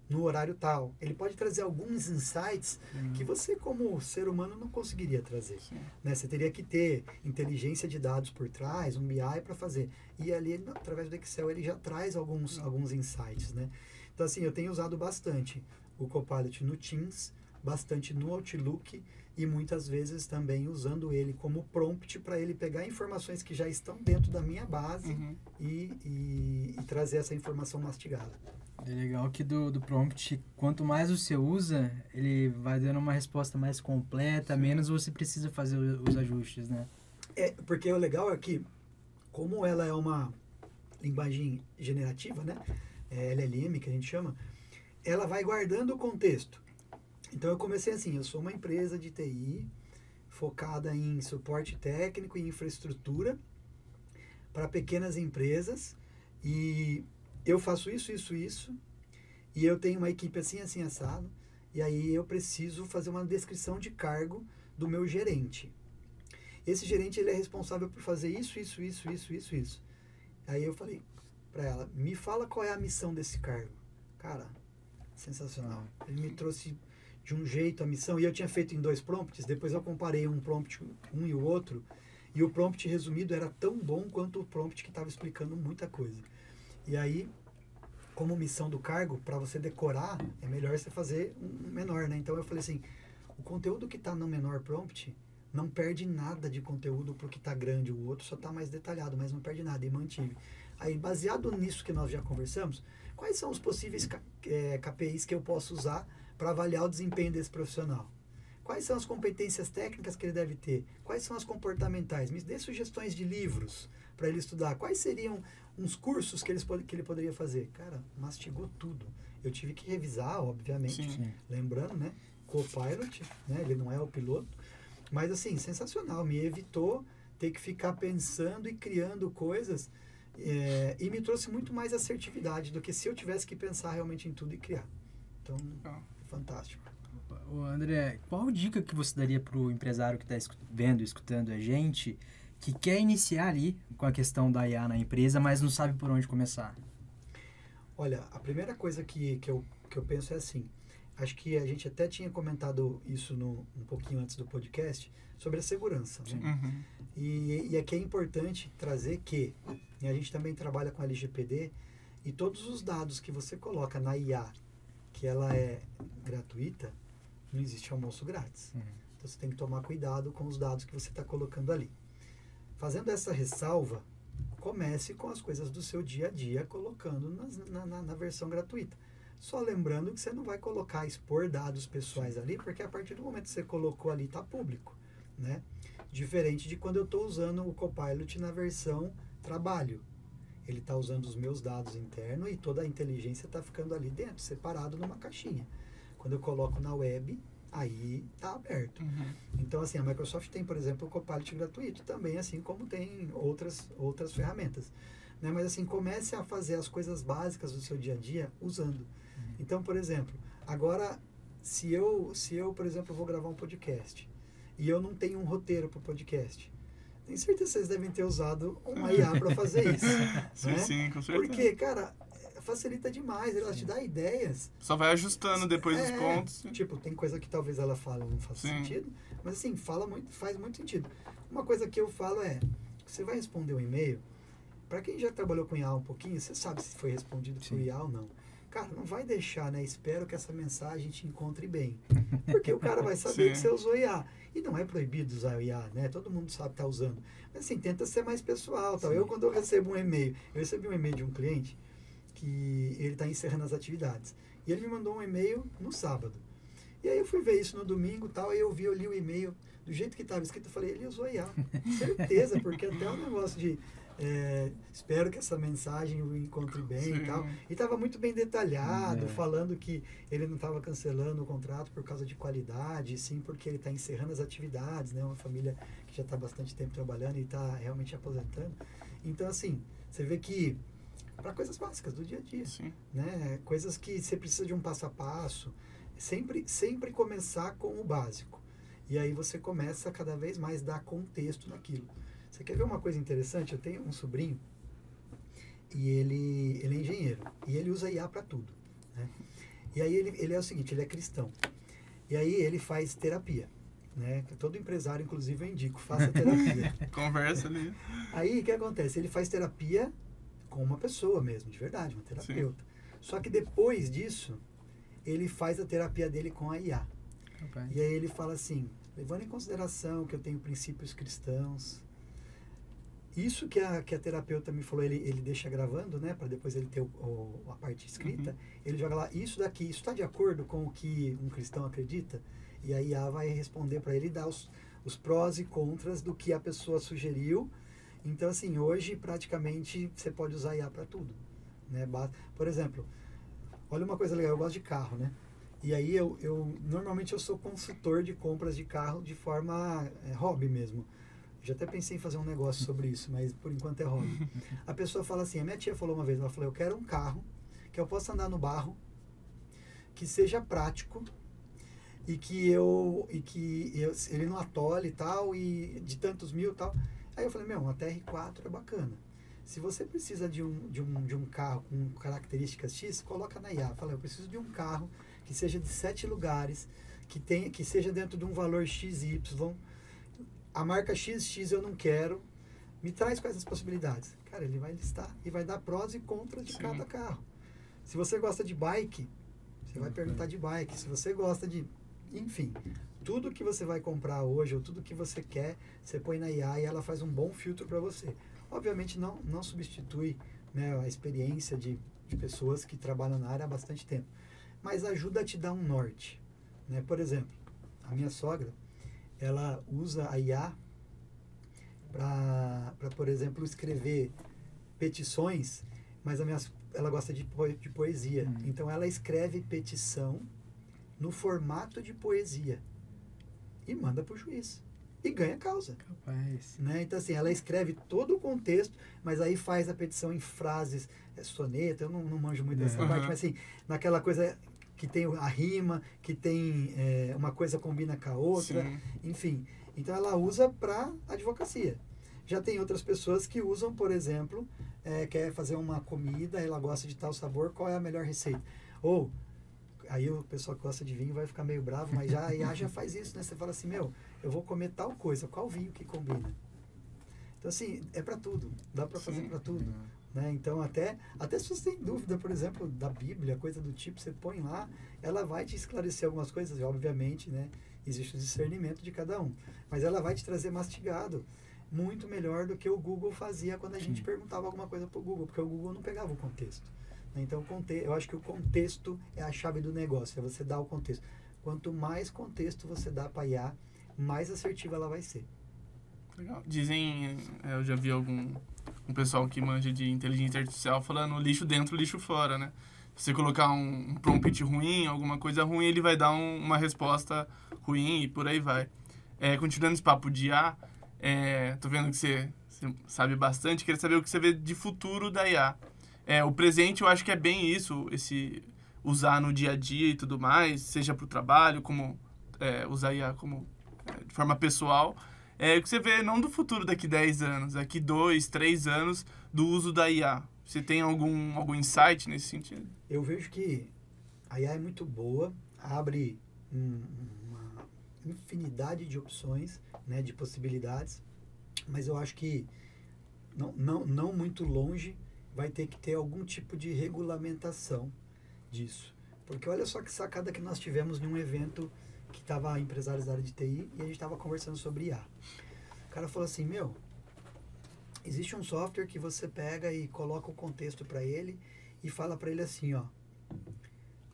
no horário tal. Ele pode trazer alguns insights que você, como ser humano, não conseguiria trazer. Né? Você teria que ter inteligência de dados por trás, um BI para fazer. E ali, através do Excel, ele já traz alguns insights, né? Então, assim, eu tenho usado bastante o Copilot no Teams, bastante no Outlook e muitas vezes também usando ele como prompt para ele pegar informações que já estão dentro da minha base e trazer essa informação mastigada. É legal que do prompt, quanto mais você usa, ele vai dando uma resposta mais completa, menos você precisa fazer os ajustes, né? Porque o legal é que, como ela é uma linguagem generativa, né? LLM, que a gente chama, ela vai guardando o contexto. Então eu comecei assim, eu sou uma empresa de TI focada em suporte técnico e infraestrutura para pequenas empresas e eu faço isso e eu tenho uma equipe assim, assim, assado e aí eu preciso fazer uma descrição de cargo do meu gerente. Esse gerente ele é responsável por fazer isso. Aí eu falei para ela, me fala qual é a missão desse cargo. Cara, sensacional. Ele me trouxe de um jeito a missão, e eu tinha feito em 2 prompts, depois eu comparei um prompt, um e o outro, e o prompt resumido era tão bom quanto o prompt que estava explicando muita coisa. E aí, como missão do cargo, para você decorar, é melhor você fazer um menor, né? Então eu falei assim, o conteúdo que está no menor prompt não perde nada de conteúdo para o que está grande, o outro só está mais detalhado, mas não perde nada, e mantive. Aí, baseado nisso que nós já conversamos, quais são os possíveis KPIs que eu posso usar para avaliar o desempenho desse profissional? Quais são as competências técnicas que ele deve ter? Quais são as comportamentais? Me dê sugestões de livros para ele estudar. Quais seriam uns cursos que ele poderia fazer? Cara, mastigou tudo. Eu tive que revisar, obviamente, lembrando, né? Copilot, né? Ele não é o piloto. Mas, assim, sensacional. Me evitou ter que ficar pensando e criando coisas e me trouxe muito mais assertividade do que se eu tivesse que pensar realmente em tudo e criar. Então, fantástico. Ô, André, qual dica que você daria para o empresário que está escutando a gente, que quer iniciar ali com a questão da IA na empresa, mas não sabe por onde começar? Olha, a primeira coisa que eu penso é assim, acho que a gente até tinha comentado isso um pouquinho antes do podcast, sobre a segurança. Né? Uhum. E aqui é importante trazer que a gente também trabalha com a LGPD e todos os dados que você coloca na IA, que ela é gratuita, não existe almoço grátis. Então você tem que tomar cuidado com os dados que você está colocando ali. Fazendo essa ressalva, comece com as coisas do seu dia a dia, colocando na versão gratuita. Só lembrando que você não vai expor dados pessoais ali, porque a partir do momento que você colocou ali, está público. Né? Diferente de quando eu estou usando o Copilot na versão trabalho. Ele está usando os meus dados internos e toda a inteligência está ficando ali dentro, separado numa caixinha. Quando eu coloco na web, aí está aberto. Uhum. Então, assim, a Microsoft tem, por exemplo, o Copilot gratuito também, assim como tem outras ferramentas. Né? Mas, assim, comece a fazer as coisas básicas do seu dia a dia usando. Então, por exemplo, agora, se eu, por exemplo, vou gravar um podcast e eu não tenho um roteiro para o podcast, tenho certeza que vocês devem ter usado uma IA para fazer isso. Sim, né? sim, com certeza. Porque, cara, facilita demais, ela te dá ideias. Só vai ajustando depois os pontos. Tipo, tem coisa que talvez ela fale não faça sentido, mas assim, faz muito sentido. Uma coisa que eu falo é, você vai responder um e-mail, para quem já trabalhou com IA um pouquinho, você sabe se foi respondido por IA ou não. Cara, não vai deixar, né? Espero que essa mensagem te encontre bem. Porque o cara vai saber que você usou IA. E não é proibido usar o IA, né? Todo mundo sabe que tá usando. Mas assim, tenta ser mais pessoal. Tal. Quando eu recebo um e-mail, eu recebi um e-mail de um cliente que ele está encerrando as atividades. E ele me mandou um e-mail no sábado. E aí eu fui ver isso no domingo e tal, aí eu li o e-mail do jeito que estava escrito, eu falei, ele usou IA. Certeza, porque até o negócio de espero que essa mensagem o encontre bem e tal. E estava muito bem detalhado, falando que ele não estava cancelando o contrato por causa de qualidade, sim porque ele está encerrando as atividades, né? Uma família que já está bastante tempo trabalhando e está realmente aposentando. Então, assim, você vê que para coisas básicas do dia a dia, né? Coisas que você precisa de um passo a passo, sempre começar com o básico. E aí você começa a cada vez mais dar contexto naquilo. Você quer ver uma coisa interessante? Eu tenho um sobrinho e ele é engenheiro e ele usa IA para tudo. Né? E aí ele é o seguinte, ele é cristão. E aí ele faz terapia. Né? Todo empresário, inclusive, eu indico, faça terapia. Conversa ali. Aí o que acontece? Ele faz terapia com uma pessoa mesmo, de verdade, uma terapeuta. Só que depois disso, ele faz a terapia dele com a IA. E aí ele fala assim, levando em consideração que eu tenho princípios cristãos, isso que a terapeuta me falou, ele deixa gravando, né, para depois ele ter a parte escrita, ele joga lá, isso daqui, isso está de acordo com o que um cristão acredita? E a IA vai responder para ele e dar os prós e contras do que a pessoa sugeriu. Então, assim, hoje, praticamente, você pode usar IA para tudo. Né? Por exemplo, olha uma coisa legal, eu gosto de carro, né? E aí, normalmente, eu sou consultor de compras de carro de forma hobby mesmo. Já até pensei em fazer um negócio sobre isso, mas por enquanto é hobby. A pessoa fala assim, a minha tia falou uma vez, ela falou, eu quero um carro que eu possa andar no barro, que seja prático, e que ele não atole e tal, e de tantos mil e tal. Aí eu falei, uma TR4 é bacana. Se você precisa de um carro com características X, coloca na IA. Fala, eu preciso de um carro que seja de 7 lugares, que seja dentro de um valor XY. A marca XX eu não quero. Me traz quais as possibilidades. Cara, ele vai listar e vai dar prós e contras de cada carro. Se você gosta de bike, você vai perguntar de bike. Se você gosta de... Enfim, tudo que você vai comprar hoje, ou tudo que você quer, você põe na IA e ela faz um bom filtro para você. Obviamente não substitui, né, a experiência de pessoas que trabalham na área há bastante tempo, mas ajuda a te dar um norte. Né? Por exemplo, a minha sogra, ela usa a IA para, por exemplo, escrever petições, mas ela gosta de poesia. Então ela escreve petição no formato de poesia e manda para o juiz e ganha causa. Capaz. Né? Então assim, ela escreve todo o contexto, mas aí faz a petição em frases, soneto, eu não manjo muito dessa parte, mas assim, naquela coisa que tem a rima, que tem uma coisa combina com a outra, Sim. enfim. Então ela usa para advocacia. Já tem outras pessoas que usam, por exemplo, quer fazer uma comida, ela gosta de tal sabor, qual é a melhor receita? Ou, aí o pessoal que gosta de vinho vai ficar meio bravo, mas a IA já faz isso, né? Você fala assim, eu vou comer tal coisa, qual vinho que combina? Então, assim, é para tudo, dá para fazer para tudo. Né? Então, até se você tem dúvida, por exemplo, da Bíblia, coisa do tipo, você põe lá, ela vai te esclarecer algumas coisas, e obviamente, né, existe o discernimento de cada um, mas ela vai te trazer mastigado muito melhor do que o Google fazia quando a gente perguntava alguma coisa para o Google, porque o Google não pegava o contexto. Né? Então, eu acho que o contexto é a chave do negócio, é você dar o contexto. Quanto mais contexto você dá para a IA, mais assertiva ela vai ser. Legal. Dizem, eu já vi um pessoal que manja de inteligência artificial falando lixo dentro, lixo fora, né? Se você colocar um prompt ruim, alguma coisa ruim, ele vai dar uma resposta ruim e por aí vai. Continuando esse papo de IA, tô vendo que você sabe bastante, queria saber o que você vê de futuro da IA. O presente eu acho que é bem isso, esse usar no dia a dia e tudo mais, seja para o trabalho, como usar a IA como, de forma pessoal. O que você vê, não do futuro daqui 10 anos, daqui 2, 3 anos, do uso da IA. Você tem algum insight nesse sentido? Eu vejo que a IA é muito boa, abre uma infinidade de opções, né, de possibilidades, mas eu acho que não muito longe vai ter que ter algum tipo de regulamentação disso. Porque olha só que sacada que nós tivemos em um evento que estava empresários da área de TI e a gente estava conversando sobre IA. O cara falou assim, existe um software que você pega e coloca o contexto para ele e fala para ele assim, ó,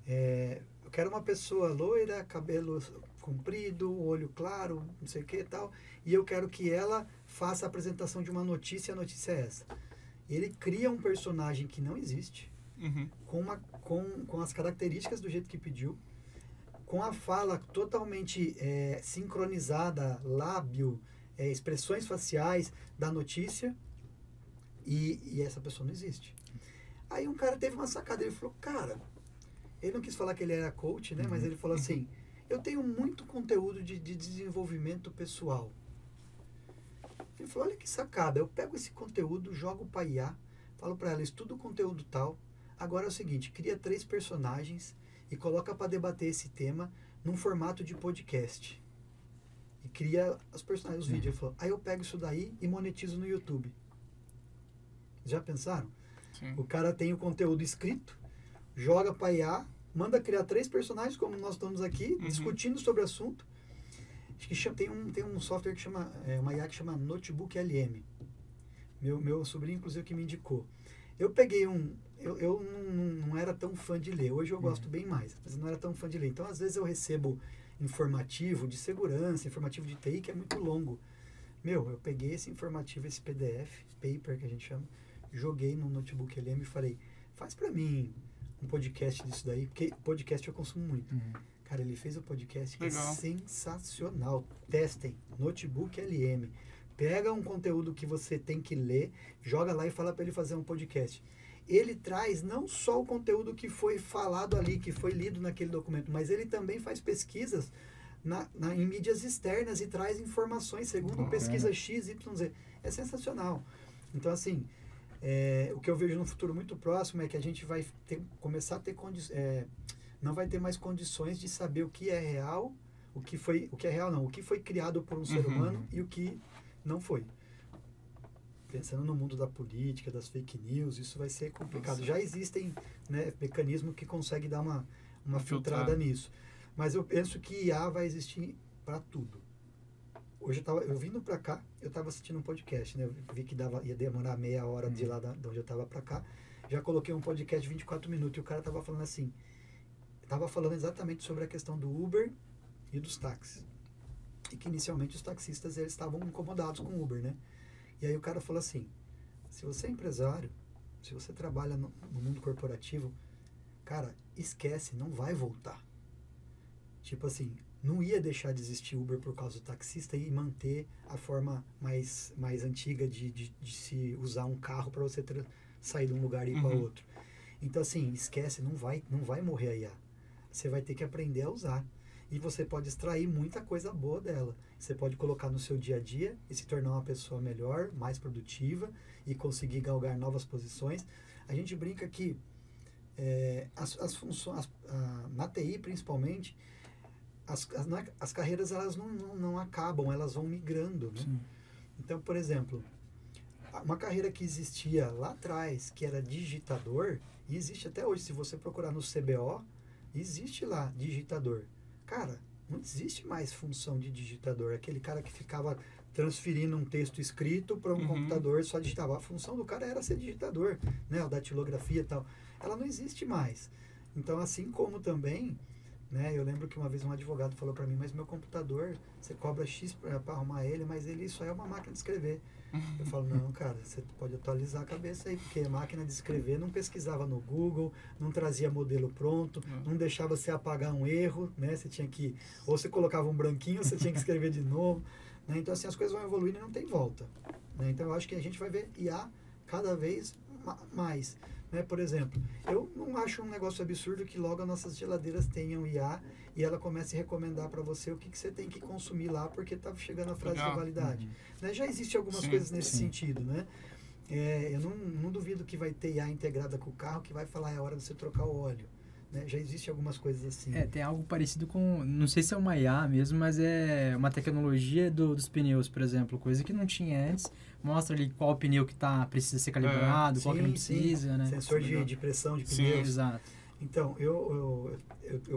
eu quero uma pessoa loira, cabelo comprido, olho claro, não sei o que e tal, e eu quero que ela faça a apresentação de uma notícia, a notícia é essa. Ele cria um personagem que não existe, com as características do jeito que pediu, com a fala totalmente sincronizada, lábio, expressões faciais da notícia, e essa pessoa não existe. Aí um cara teve uma sacada, ele falou, cara, ele não quis falar que ele era coach, né, mas ele falou assim, eu tenho muito conteúdo de desenvolvimento pessoal. Ele falou, olha que sacada, eu pego esse conteúdo, jogo para IA, falo para ela, estuda o conteúdo tal, agora é o seguinte, cria 3 personagens e coloca para debater esse tema num formato de podcast. E cria os personagens, os vídeos. Ele falou, aí eu pego isso daí e monetizo no YouTube. Já pensaram? Sim. O cara tem o conteúdo escrito, joga para IA, manda criar 3 personagens, como nós estamos aqui, discutindo sobre o assunto. Acho que tem um software que chama, uma IA que chama Notebook LM. Meu sobrinho, inclusive, que me indicou. Eu peguei eu não era tão fã de ler. Hoje eu gosto bem mais, mas não era tão fã de ler. Então, às vezes, eu recebo informativo de segurança, informativo de TI, que é muito longo. Eu peguei esse informativo, esse PDF, paper que a gente chama, joguei no Notebook LM e falei, faz pra mim um podcast disso daí, porque podcast eu consumo muito. Cara, ele fez o podcast que é sensacional. Testem, Notebook LM. Pega um conteúdo que você tem que ler, joga lá e fala para ele fazer um podcast. Ele traz não só o conteúdo que foi falado ali, que foi lido naquele documento, mas ele também faz pesquisas em mídias externas e traz informações segundo pesquisa X, Y, Z. É sensacional. Então, assim, o que eu vejo no futuro muito próximo é que a gente vai começar a ter não vai ter mais condições de saber o que é real, o que é real não, o que foi criado por um ser humano e o que não foi. Pensando no mundo da política, das fake news, isso vai ser complicado. Nossa. Já existem, né, mecanismos que conseguem dar uma filtrada nisso. Mas eu penso que IA vai existir para tudo. Hoje eu vindo para cá, eu estava assistindo um podcast, né? Eu vi que ia demorar meia hora de lá de onde eu estava para cá. Já coloquei um podcast de 24 minutos e o cara estava falando assim, estava falando exatamente sobre a questão do Uber e dos táxis. E que inicialmente os taxistas eles estavam incomodados com o Uber, né? E aí o cara falou assim, se você é empresário, se você trabalha no mundo corporativo, cara, esquece, não vai voltar. Tipo assim, não ia deixar de existir Uber por causa do taxista e manter a forma mais antiga de se usar um carro para você sair de um lugar e ir para outro. Então assim, esquece, não vai morrer a IA. você vai ter que aprender a usar. E você pode extrair muita coisa boa dela. Você pode colocar no seu dia a dia e se tornar uma pessoa melhor, mais produtiva e conseguir galgar novas posições. A gente brinca que as funções, na TI principalmente, as carreiras elas não acabam, elas vão migrando. Né? Então, por exemplo, uma carreira que existia lá atrás, que era digitador, e existe até hoje, se você procurar no CBO, existe lá digitador. Cara, não existe mais função de digitador. Aquele cara que ficava transferindo um texto escrito para um computador, só digitava. A função do cara era ser digitador, né? O datilografia e tal. Ela não existe mais. Então, assim como também, né? Eu lembro que uma vez um advogado falou para mim, mas meu computador, você cobra X para arrumar ele, mas ele só é uma máquina de escrever. Eu falo, não, cara, você pode atualizar a cabeça aí, porque a máquina de escrever não pesquisava no Google, não trazia modelo pronto, não deixava você apagar um erro, né? Você tinha que, ou você colocava um branquinho, ou você tinha que escrever de novo, né? Então, assim, as coisas vão evoluindo e não tem volta, né? Então, eu acho que a gente vai ver IA cada vez mais, né? Por exemplo, eu não acho um negócio absurdo que logo as nossas geladeiras tenham IA e ela comece a recomendar para você o que você tem que consumir lá, porque está chegando a frase de validade. Né? Já existem algumas coisas nesse sentido, né? Eu não duvido que vai ter IA integrada com o carro que vai falar, é hora de você trocar o óleo. Né? Já existem algumas coisas assim. Tem algo parecido com, não sei se é uma IA mesmo, mas é uma tecnologia dos pneus, por exemplo, coisa que não tinha antes. Mostra ali qual pneu que precisa ser calibrado, qual que não precisa, né? Sensor de pressão de Sim, pneus. Exato. Então, eu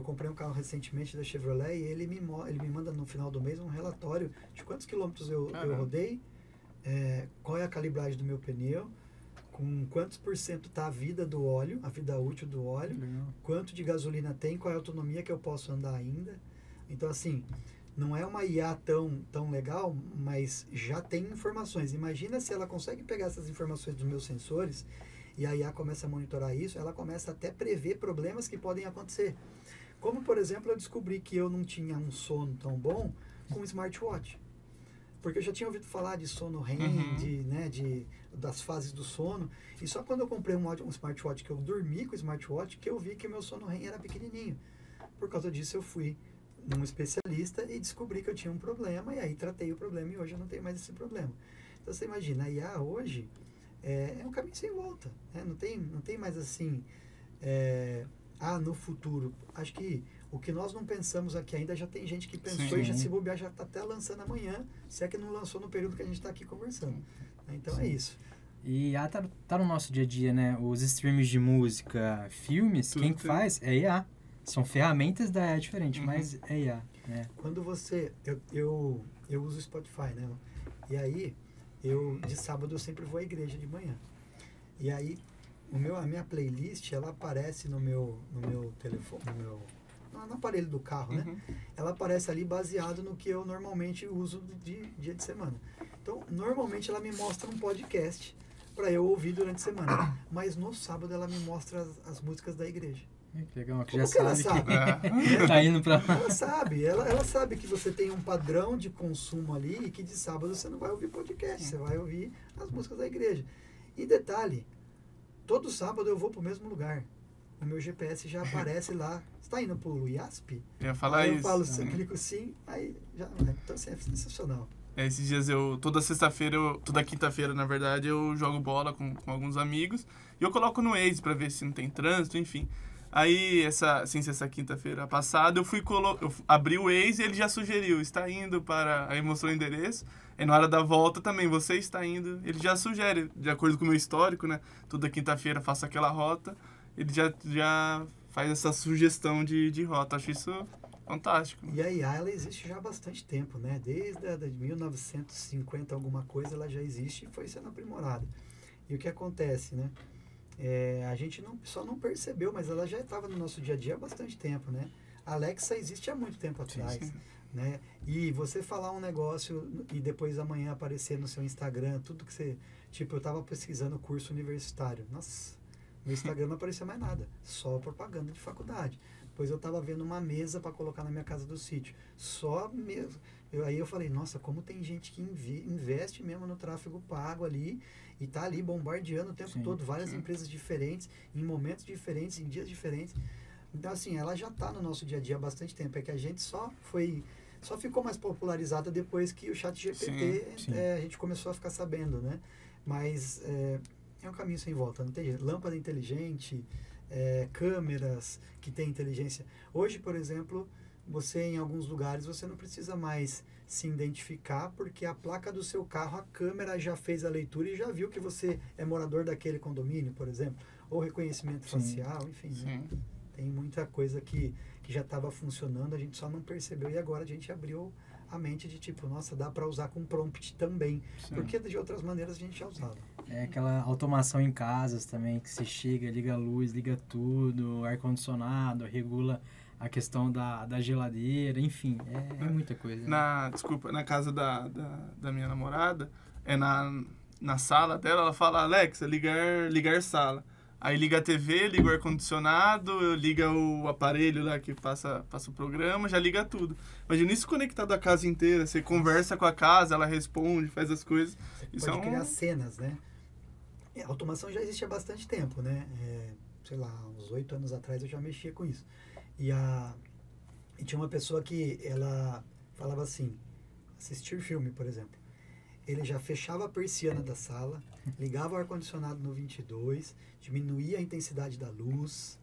comprei um carro recentemente da Chevrolet e ele me manda no final do mês um relatório de quantos quilômetros eu rodei, qual é a calibragem do meu pneu, com quantos por cento está a vida do óleo, a vida útil do óleo, quanto de gasolina tem, qual é a autonomia que eu posso andar ainda. Então, assim, não é uma IA tão legal, mas já tem informações. Imagina se ela consegue pegar essas informações dos meus sensores e a IA começa a monitorar isso, ela começa até a prever problemas que podem acontecer. Como, por exemplo, eu descobri que eu não tinha um sono tão bom com o smartwatch. Porque eu já tinha ouvido falar de sono REM, das fases do sono, e só quando eu comprei um smartwatch, que eu dormi com o smartwatch, que eu vi que o meu sono REM era pequenininho. Por causa disso, eu fui num especialista e descobri que eu tinha um problema, e aí tratei o problema, e hoje eu não tenho mais esse problema. Então, você imagina, a IA hoje é um caminho sem volta. Né? Não tem mais assim, no futuro. Acho que o que nós não pensamos aqui ainda, já tem gente que pensou e já se bobear, já está até lançando amanhã, se é que não lançou no período que a gente está aqui conversando. Então é isso. E IA tá no nosso dia a dia, né? Os streams de música, filmes, quem faz é IA. São ferramentas da IA diferente, mas é IA. Né? Quando você... Eu uso o Spotify, né? E aí, de sábado eu sempre vou à igreja de manhã. E aí, a minha playlist, ela aparece no meu telefone, no aparelho do carro, né? Ela aparece ali baseado no que eu normalmente uso de dia de semana. Então, normalmente ela me mostra um podcast para eu ouvir durante a semana. Mas no sábado ela me mostra as músicas da igreja. Que legal, que já sabe que tá indo pra... Ela sabe que você tem um padrão de consumo ali e que de sábado você não vai ouvir podcast, você vai ouvir as músicas da igreja. E detalhe, todo sábado eu vou pro mesmo lugar. O meu GPS já aparece lá. Você está indo pro IASP? Eu ia falar aí isso. Eu falo, você clica sim, aí já... Então, assim, é sensacional. Esses dias toda quinta-feira, na verdade, eu jogo bola com alguns amigos e eu coloco no Waze para ver se não tem trânsito, enfim. Aí, essa quinta-feira passada, eu abri o Waze e ele já sugeriu, está indo para... Aí mostrou o endereço. Aí na hora da volta também, você está indo... Ele já sugere, de acordo com o meu histórico, né? Toda quinta-feira faço aquela rota. Ele já faz essa sugestão de rota. Acho isso fantástico. E a IA, ela existe já há bastante tempo, né? Desde a de 1950 alguma coisa, ela já existe e foi sendo aprimorada. E o que acontece, né? A gente só não percebeu, mas ela já estava no nosso dia a dia há bastante tempo, né? A Alexa existe há muito tempo atrás, né? E você falar um negócio e depois amanhã aparecer no seu Instagram, tudo que você... Tipo, eu estava pesquisando curso universitário. Nossa, no Instagram não aparecia mais nada, só propaganda de faculdade. Depois eu estava vendo uma mesa para colocar na minha casa do sítio, só mesmo. Aí eu falei, nossa, como tem gente que investe mesmo no tráfego pago ali e tá ali bombardeando o tempo todo, várias empresas diferentes, em momentos diferentes, em dias diferentes. Então, assim, ela já está no nosso dia a dia há bastante tempo. É que a gente só ficou mais popularizada depois que o chat GPT, Sim. a gente começou a ficar sabendo, né? Mas é um caminho sem volta, não tem jeito. Lâmpada inteligente, câmeras que têm inteligência. Hoje, por exemplo, você em alguns lugares, você não precisa mais se identificar, porque a placa do seu carro, a câmera já fez a leitura e já viu que você é morador daquele condomínio, por exemplo. Ou reconhecimento facial, enfim, né? Tem muita coisa que já estava funcionando, a gente só não percebeu e agora a gente abriu a mente de tipo, nossa, dá para usar com prompt também, porque de outras maneiras a gente já usava. É aquela automação em casas também, que você chega, liga a luz, liga tudo, ar-condicionado, regula a questão da geladeira, enfim, é muita coisa. Desculpa, na casa da minha namorada, na sala dela, ela fala, Alexa, ligar sala. Aí liga a TV, liga o ar-condicionado, liga o aparelho lá que passa o programa, já liga tudo. Imagina isso conectado à casa inteira, você conversa com a casa, ela responde, faz as coisas. Você pode criar cenas, né? A automação já existe há bastante tempo, né? Sei lá, uns 8 anos atrás eu já mexia com isso. E tinha uma pessoa que ela falava assim, assistir filme, por exemplo. Ele já fechava a persiana da sala, ligava o ar-condicionado no 22, diminuía a intensidade da luz,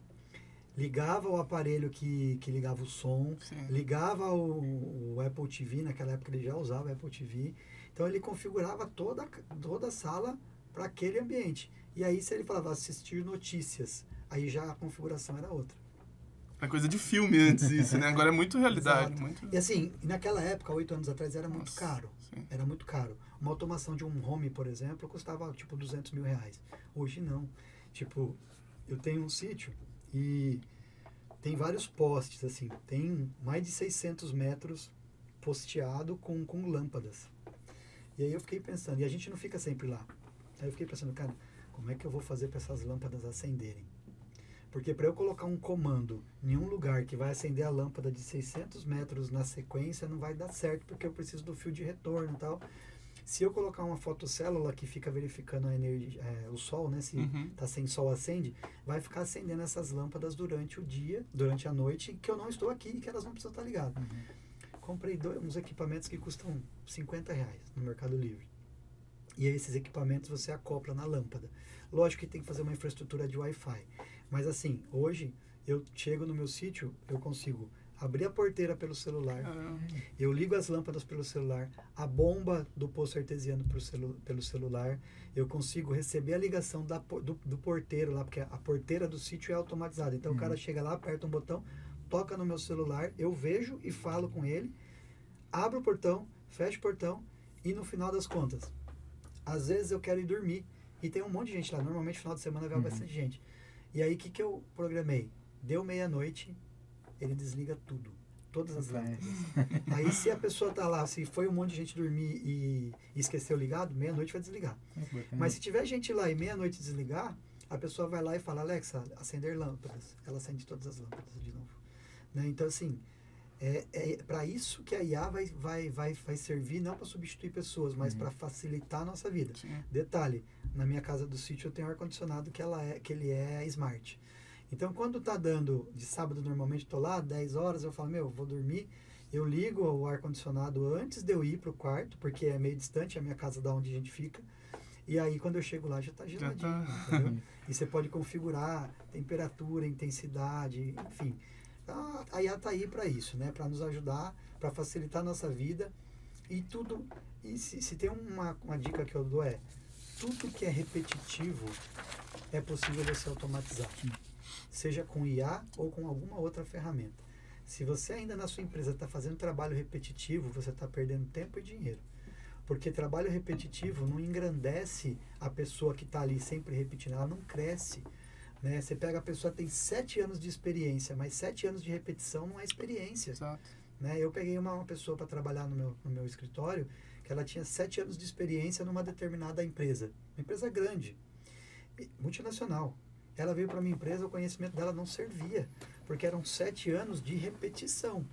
ligava o aparelho que ligava o som, ligava o Apple TV, naquela época ele já usava o Apple TV. Então ele configurava toda a sala para aquele ambiente. E aí se ele falava assistir notícias, aí já a configuração era outra. É coisa de filme antes isso, né? Agora é muito realidade. Muito... E assim, naquela época, 8 anos atrás, era muito caro. Sim. Era muito caro. Uma automação de um home, por exemplo, custava tipo R$200 mil. Hoje não. Tipo, eu tenho um sítio e tem vários postes, assim. Tem mais de 600 metros posteado com lâmpadas. E aí eu fiquei pensando, e a gente não fica sempre lá. Aí eu fiquei pensando, cara, como é que eu vou fazer para essas lâmpadas acenderem? Porque para eu colocar um comando em um lugar que vai acender a lâmpada de 600 metros na sequência, não vai dar certo, porque eu preciso do fio de retorno e tal. Se eu colocar uma fotocélula que fica verificando a energia, o sol, né? Se está sem sol, acende, vai ficar acendendo essas lâmpadas durante o dia, durante a noite, que eu não estou aqui e que elas não precisam estar ligadas. Comprei uns equipamentos que custam R$50 no Mercado Livre. E esses equipamentos você acopla na lâmpada. Lógico que tem que fazer uma infraestrutura de Wi-Fi. Mas assim, hoje eu chego no meu sítio, eu consigo abrir a porteira pelo celular, eu ligo as lâmpadas pelo celular, a bomba do poço artesiano pelo celular, eu consigo receber a ligação do porteiro lá, porque a porteira do sítio é automatizada. Então o cara chega lá, aperta um botão, toca no meu celular, eu vejo e falo com ele, abro o portão, fecho o portão e no final das contas, às vezes eu quero ir dormir e tem um monte de gente lá, normalmente no final de semana vai bastante gente. E aí o que eu programei? Deu meia-noite, ele desliga tudo, todas as lâmpadas. Aí se a pessoa tá lá, se foi um monte de gente dormir e esqueceu ligado, meia-noite vai desligar. Mas se tiver gente lá e meia-noite desligar, a pessoa vai lá e fala, Alexa, acender lâmpadas. Ela acende todas as lâmpadas de novo. Né? Então assim, é para isso que a IA vai servir, não para substituir pessoas, mas para facilitar a nossa vida. Sim. Detalhe, na minha casa do sítio eu tenho um ar-condicionado que ele é smart. Então, quando tá dando, de sábado normalmente estou lá, 10 horas, eu falo, vou dormir, eu ligo o ar-condicionado antes de eu ir pro quarto, porque é meio distante a minha casa da onde a gente fica, e aí quando eu chego lá já tá geladinho, entendeu? E você pode configurar temperatura, intensidade, enfim. A IA tá aí para isso, né? Para nos ajudar, para facilitar a nossa vida, e tudo, e se tem uma dica que eu dou tudo que é repetitivo é possível você automatizar. Seja com IA ou com alguma outra ferramenta. Se você ainda na sua empresa está fazendo trabalho repetitivo, você está perdendo tempo e dinheiro. Porque trabalho repetitivo não engrandece a pessoa que está ali sempre repetindo, ela não cresce. Né? Você pega a pessoa que tem 7 anos de experiência, mas 7 anos de repetição não é experiência. Exato. Né? Eu peguei uma pessoa para trabalhar no meu escritório, que ela tinha 7 anos de experiência numa determinada empresa. Uma empresa grande, multinacional. Ela veio para a minha empresa, o conhecimento dela não servia, porque eram 7 anos de repetição.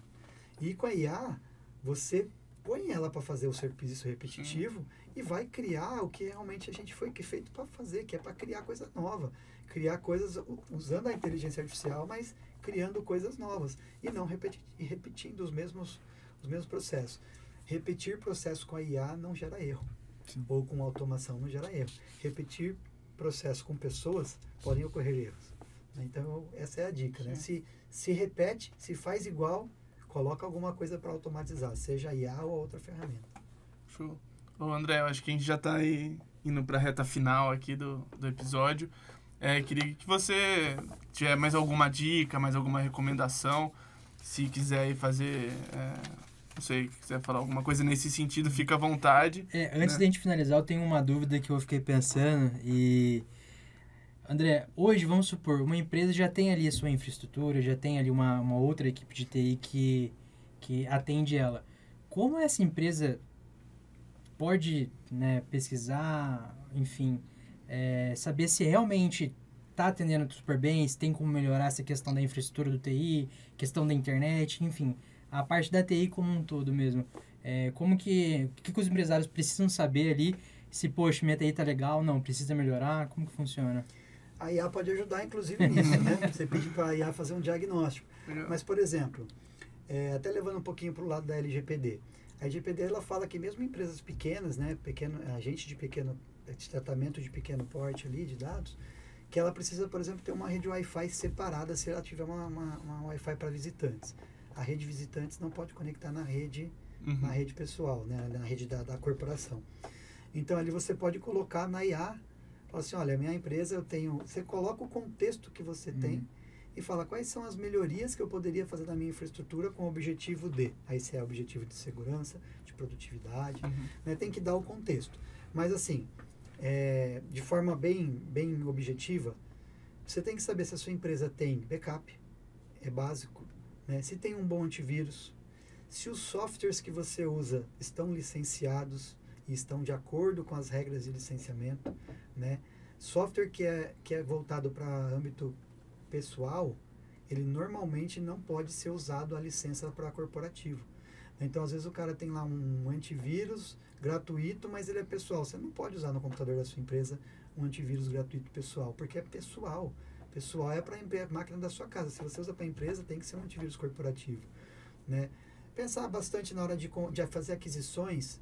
E com a IA, você põe ela para fazer o serviço repetitivo e vai criar o que realmente a gente foi feito para fazer, que é para criar coisa nova. Criar coisas usando a inteligência artificial, mas criando coisas novas e não repetindo os mesmos processos. Repetir processo com a IA não gera erro. Sim. Ou com automação não gera erro. Repetir processo com pessoas podem ocorrer erros. Então, essa é a dica, né? Se repete, se faz igual, coloca alguma coisa para automatizar, seja IA ou outra ferramenta. Show. Ô André, eu acho que a gente já está aí indo para a reta final aqui do episódio. Queria que você tiver mais alguma dica, mais alguma recomendação, se quiser aí fazer, não sei, quiser falar alguma coisa nesse sentido, fica à vontade. Antes da gente finalizar, eu tenho uma dúvida que eu fiquei pensando e... André, hoje, vamos supor, uma empresa já tem ali a sua infraestrutura, já tem ali uma outra equipe de TI que atende ela. Como essa empresa pode, né, pesquisar, enfim, saber se realmente está atendendo super bem, se tem como melhorar essa questão da infraestrutura do TI, questão da internet, enfim, a parte da TI como um todo mesmo. O que os empresários precisam saber ali, se, poxa, minha TI tá legal, não, precisa melhorar, como que funciona? A IA pode ajudar, inclusive, nisso, né? Você pede para a IA fazer um diagnóstico. Mas, por exemplo, até levando um pouquinho para o lado da LGPD. A LGPD, ela fala que mesmo empresas pequenas, né? Agente de tratamento de pequeno porte ali, de dados, que ela precisa, por exemplo, ter uma rede Wi-Fi separada se ela tiver uma Wi-Fi para visitantes. A rede visitantes não pode conectar na rede pessoal, né? Na rede da corporação. Então, ali você pode colocar na IA, fala assim, olha, minha empresa, você coloca o contexto que você tem e fala quais são as melhorias que eu poderia fazer na minha infraestrutura com o objetivo de. Aí se é objetivo de segurança, de produtividade, né? Tem que dar o contexto. Mas assim, de forma bem objetiva, você tem que saber se a sua empresa tem backup, é básico, né? Se tem um bom antivírus, se os softwares que você usa estão licenciados e estão de acordo com as regras de licenciamento, né? Software que é voltado para âmbito pessoal, ele normalmente não pode ser usado a licença para corporativo. Então, às vezes o cara tem lá um antivírus gratuito, mas ele é pessoal. Você não pode usar no computador da sua empresa um antivírus gratuito pessoal, porque é pessoal. Pessoal é para a máquina da sua casa. Se você usa para a empresa, tem que ser um antivírus corporativo, né? Pensar bastante na hora de fazer aquisições,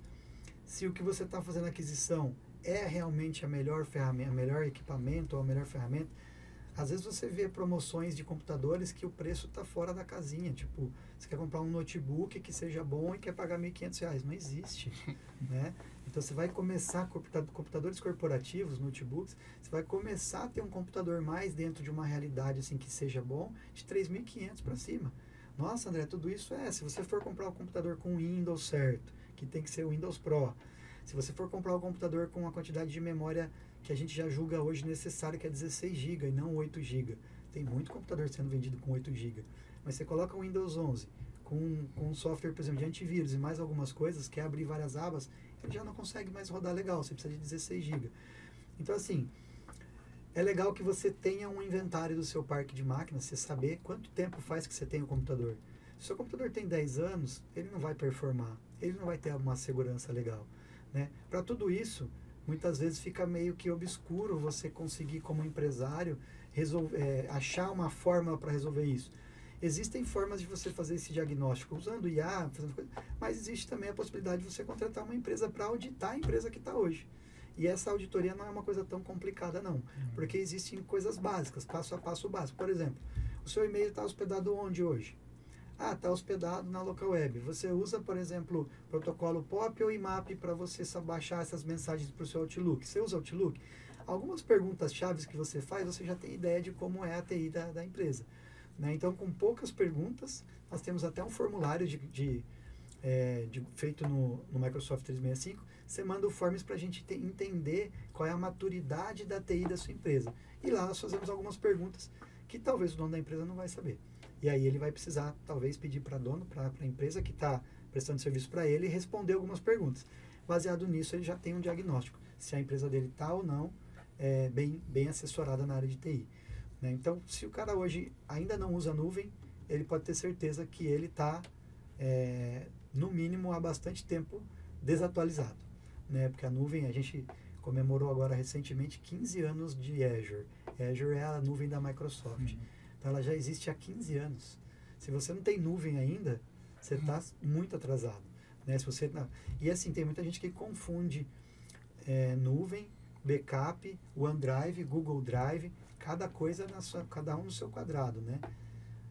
se o que você está fazendo aquisição é realmente a melhor ferramenta, o melhor equipamento ou a melhor ferramenta. Às vezes você vê promoções de computadores que o preço está fora da casinha. Tipo, você quer comprar um notebook que seja bom e quer pagar R$ 1.500. Não existe, né? Então você vai começar, computadores corporativos, notebooks, você vai começar a ter um computador mais dentro de uma realidade assim que seja bom, de R$ 3.500 para cima. Nossa, André, tudo isso se você for comprar um computador com Windows certo, que tem que ser o Windows Pro, se você for comprar um computador com uma quantidade de memória que a gente já julga hoje necessário, que é 16 GB e não 8 GB. Tem muito computador sendo vendido com 8 GB. Mas você coloca o Windows 11 com um software, por exemplo, de antivírus e mais algumas coisas, quer abrir várias abas, ele já não consegue mais rodar legal, você precisa de 16 GB. Então, assim, é legal que você tenha um inventário do seu parque de máquinas, você saber quanto tempo faz que você tem o computador. Se o seu computador tem 10 anos, ele não vai performar, ele não vai ter uma segurança legal, né? Para tudo isso, muitas vezes fica meio que obscuro você conseguir, como empresário, achar uma forma para resolver isso. Existem formas de você fazer esse diagnóstico usando IA, mas existe também a possibilidade de você contratar uma empresa para auditar a empresa que está hoje. E essa auditoria não é uma coisa tão complicada, não. Porque existem coisas básicas, passo a passo básico. Por exemplo, o seu e-mail está hospedado onde hoje? Está hospedado na local web. Você usa, por exemplo, protocolo POP ou IMAP para você baixar essas mensagens para o seu Outlook. Você usa Outlook? Algumas perguntas-chave que você faz, você já tem ideia de como é a TI da empresa, né? Então, com poucas perguntas, nós temos até um formulário feito no Microsoft 365. Você manda o Forms para a gente entender qual é a maturidade da TI da sua empresa. E lá nós fazemos algumas perguntas que talvez o dono da empresa não vai saber. E aí ele vai precisar, talvez, pedir para a empresa que está prestando serviço para ele, responder algumas perguntas. Baseado nisso, ele já tem um diagnóstico, se a empresa dele está ou não bem assessorada na área de TI. Né? Então, se o cara hoje ainda não usa nuvem, ele pode ter certeza que ele está, no mínimo, há bastante tempo desatualizado. Né? Porque a nuvem, a gente comemorou agora recentemente 15 anos de Azure. Azure é a nuvem da Microsoft. Então, ela já existe há 15 anos. Se você não tem nuvem ainda, você está muito atrasado. Né? Se você, e assim, tem muita gente que confunde nuvem, backup, OneDrive, Google Drive, cada coisa cada um no seu quadrado, né?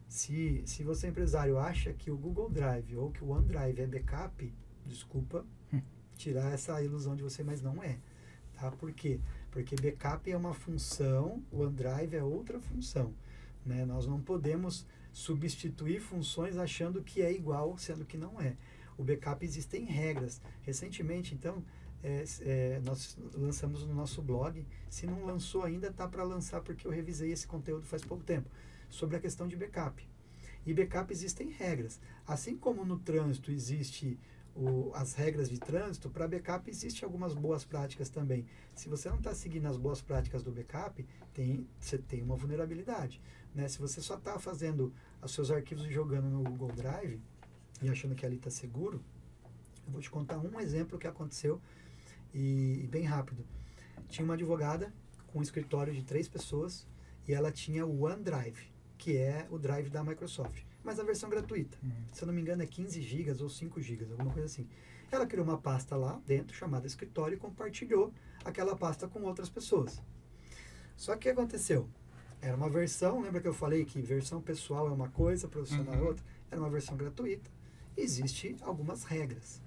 Se você empresário acha que o Google Drive ou que o OneDrive é backup, desculpa tirar essa ilusão de você, mas não é. Tá? Por quê? Porque backup é uma função, o OneDrive é outra função. Né? Nós não podemos substituir funções achando que é igual, sendo que não é. O backup existem regras. Recentemente, então, nós lançamos no nosso blog. Se não lançou ainda, tá para lançar, porque eu revisei esse conteúdo faz pouco tempo, sobre a questão de backup. E backup existem regras. Assim como no trânsito existe as regras de trânsito, para backup existem algumas boas práticas também. Se você não está seguindo as boas práticas do backup, você tem uma vulnerabilidade. Né? Se você só está fazendo os seus arquivos e jogando no Google Drive e achando que ali está seguro, eu vou te contar um exemplo que aconteceu e bem rápido. Tinha uma advogada com um escritório de 3 pessoas e ela tinha o OneDrive, que é o Drive da Microsoft, mas a versão gratuita. Se eu não me engano é 15 GB ou 5 GB, alguma coisa assim. Ela criou uma pasta lá dentro, chamada escritório, e compartilhou aquela pasta com outras pessoas. Só que o que aconteceu? Era uma versão, lembra que eu falei que versão pessoal é uma coisa, profissional é outra? Era uma versão gratuita. Existem algumas regras.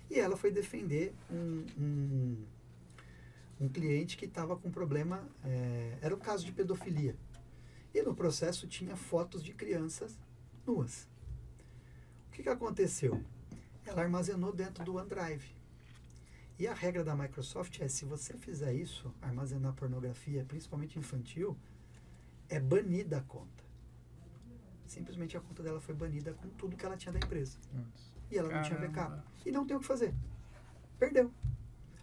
E ela foi defender um cliente que estava com problema, era um caso de pedofilia. E no processo tinha fotos de crianças nuas. O que aconteceu? Ela armazenou dentro do OneDrive. E a regra da Microsoft é, se você fizer isso, armazenar pornografia, principalmente infantil, é banida a conta. Simplesmente a conta dela foi banida com tudo que ela tinha da empresa. E ela não tinha backup. E não tem o que fazer. Perdeu.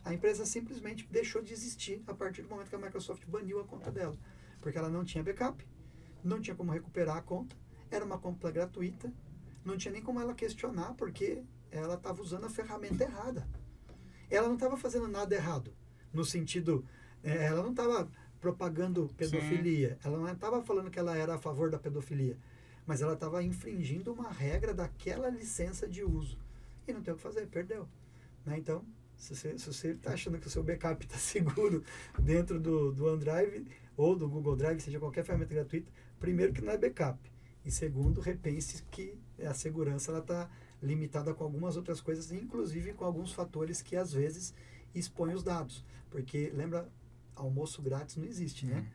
A empresa simplesmente deixou de existir a partir do momento que a Microsoft baniu a conta dela. Porque ela não tinha backup, não tinha como recuperar a conta, era uma conta gratuita, não tinha nem como ela questionar, porque ela estava usando a ferramenta errada. Ela não estava fazendo nada errado, no sentido, ela não estava propagando pedofilia, sim, ela não estava falando que ela era a favor da pedofilia, mas ela estava infringindo uma regra daquela licença de uso. E não tem o que fazer, perdeu. Né? Então, se você está achando que o seu backup está seguro dentro do OneDrive ou do Google Drive, seja qualquer ferramenta gratuita, primeiro que não é backup. E segundo, repense que a segurança está limitada com algumas outras coisas, inclusive com alguns fatores que às vezes expõem os dados. Porque, lembra, almoço grátis não existe, né?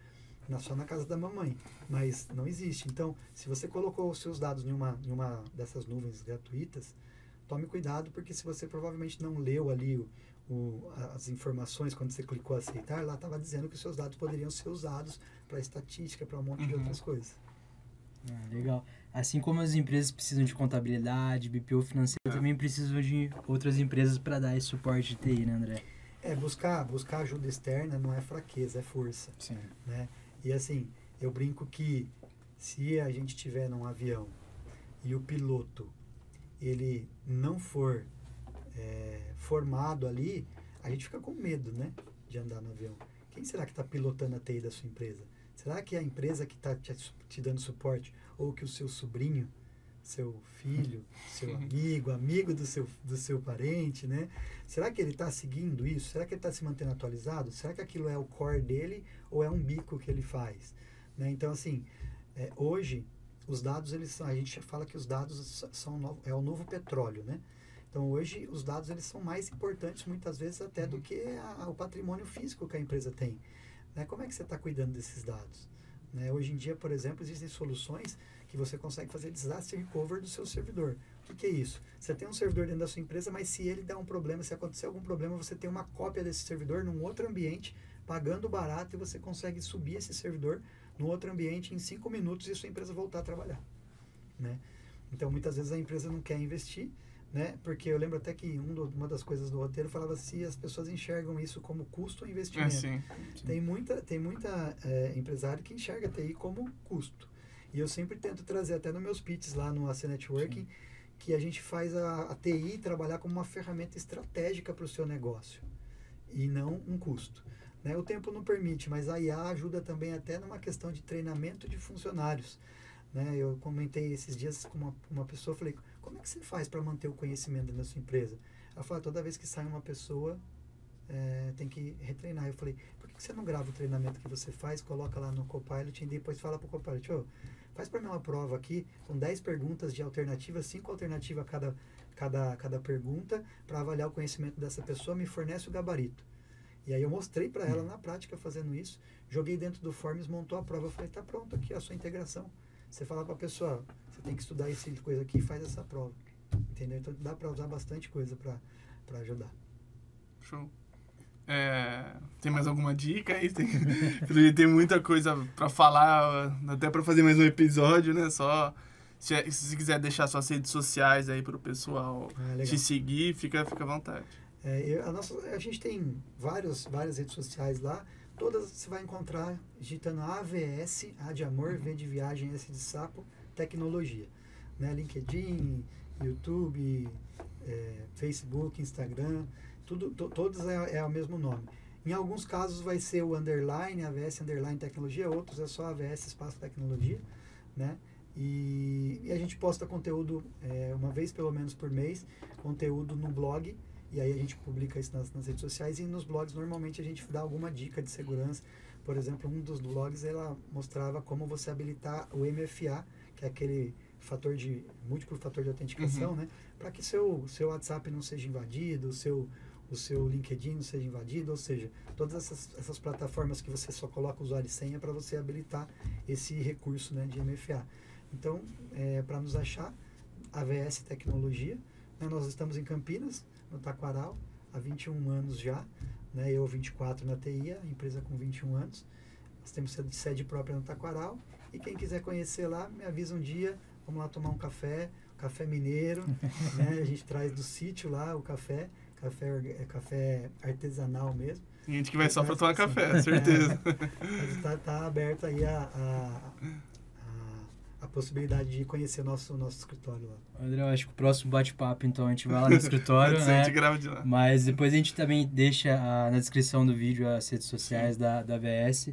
Só na casa da mamãe, mas não existe. Então, se você colocou os seus dados em uma dessas nuvens gratuitas, tome cuidado, porque se você provavelmente não leu ali as informações quando você clicou aceitar, lá estava dizendo que os seus dados poderiam ser usados para estatística, para um monte de outras coisas. Legal. Assim como as empresas precisam de contabilidade, BPO financeiro, também precisam de outras empresas para dar esse suporte de TI, né, André? Buscar ajuda externa não é fraqueza, é força. Sim. Né? E assim, eu brinco que se a gente estiver num avião e o piloto ele não for formado ali, a gente fica com medo, né, de andar no avião. Quem será que está pilotando a TI da sua empresa? Será que é a empresa que está te dando suporte, ou que o seu sobrinho, seu filho, seu amigo do seu parente, né? Será que ele está seguindo isso? Será que ele está se mantendo atualizado? Será que aquilo é o core dele ou é um bico que ele faz? Né? Então, assim, hoje, os dados, a gente fala que os dados é o novo petróleo, né? Então, hoje, os dados eles são mais importantes, muitas vezes, até do que o patrimônio físico que a empresa tem. Né? Como é que você está cuidando desses dados? Né? Hoje em dia, por exemplo, existem soluções que você consegue fazer disaster recovery do seu servidor. O que é isso? Você tem um servidor dentro da sua empresa, mas se ele der um problema, se acontecer algum problema, você tem uma cópia desse servidor num outro ambiente, pagando barato, e você consegue subir esse servidor no outro ambiente em 5 minutos e a sua empresa voltar a trabalhar. Né? Então, muitas vezes a empresa não quer investir, né? Porque eu lembro até que uma das coisas do roteiro falava se as pessoas enxergam isso como custo ou investimento. Sim. Tem muita empresário que enxerga a TI como custo. E eu sempre tento trazer, até nos meus pitches lá no AC Networking, que a gente faz a TI trabalhar como uma ferramenta estratégica para o seu negócio e não um custo. né? O tempo não permite, mas a IA ajuda também até numa questão de treinamento de funcionários, né? Eu comentei esses dias com uma pessoa, falei, como é que você faz para manter o conhecimento na sua empresa? Ela falou, toda vez que sai uma pessoa, tem que retreinar. Eu falei, por que você não grava o treinamento que você faz, coloca lá no Copilot e depois fala para o Copilot, faz para mim uma prova aqui com 10 perguntas de alternativas, 5 alternativas cada pergunta, para avaliar o conhecimento dessa pessoa, me fornece o gabarito. E aí eu mostrei para ela na prática fazendo isso, joguei dentro do Forms, montou a prova, eu falei, tá pronto aqui a sua integração. Você fala para a pessoa, você tem que estudar esse coisa aqui e faz essa prova. Entendeu? Então dá para usar bastante coisa para ajudar. Show. Tem mais alguma dica aí? Tem muita coisa para falar, até para fazer mais um episódio, né? Só se quiser deixar suas redes sociais aí para o pessoal te seguir, fica à vontade. A gente tem várias redes sociais lá, todas você vai encontrar digitando AVS, A de amor, V de viagem, S de sapo, tecnologia, né? LinkedIn, YouTube, Facebook, Instagram, todos é o mesmo nome. Em alguns casos vai ser o underline, AVS underline tecnologia, outros é só AVS espaço tecnologia, né? E a gente posta conteúdo uma vez pelo menos por mês, conteúdo no blog, e aí a gente publica isso nas redes sociais, e nos blogs normalmente a gente dá alguma dica de segurança. Por exemplo, um dos blogs ela mostrava como você habilitar o MFA, que é aquele múltiplo fator de autenticação, né? Para que seu WhatsApp não seja invadido, o seu LinkedIn não seja invadido, ou seja, todas essas plataformas que você só coloca usuário e senha para você habilitar esse recurso, né, de MFA. Então, para nos achar, AVS Tecnologia, né, nós estamos em Campinas, no Taquaral, há 21 anos já, né, eu 24 na TI, a empresa com 21 anos. Nós temos sede própria no Taquaral, e quem quiser conhecer lá, me avisa um dia, vamos lá tomar um café mineiro, né, a gente traz do sítio lá o café artesanal mesmo. Tem gente que vai só para tomar café, certeza. Mas tá aberto aí a possibilidade de conhecer o nosso escritório lá. André, eu acho que o próximo bate-papo, então, a gente vai lá no escritório, né? A gente grava de lá. Mas depois a gente também deixa na descrição do vídeo as redes sociais da AVS.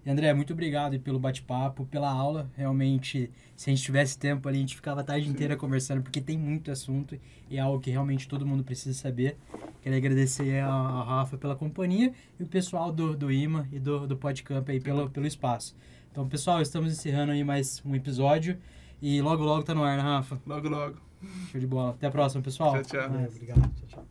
E, André, muito obrigado pelo bate-papo, pela aula. Realmente, se a gente tivesse tempo ali, a gente ficava a tarde inteira conversando, porque tem muito assunto e é algo que realmente todo mundo precisa saber. Quero agradecer a Rafa pela companhia e o pessoal do IMA e do PodCamp aí pelo espaço. Então, pessoal, estamos encerrando aí mais um episódio e logo tá no ar, né, Rafa? Logo. Show de bola. Até a próxima, pessoal. Tchau. Obrigado. Tchau.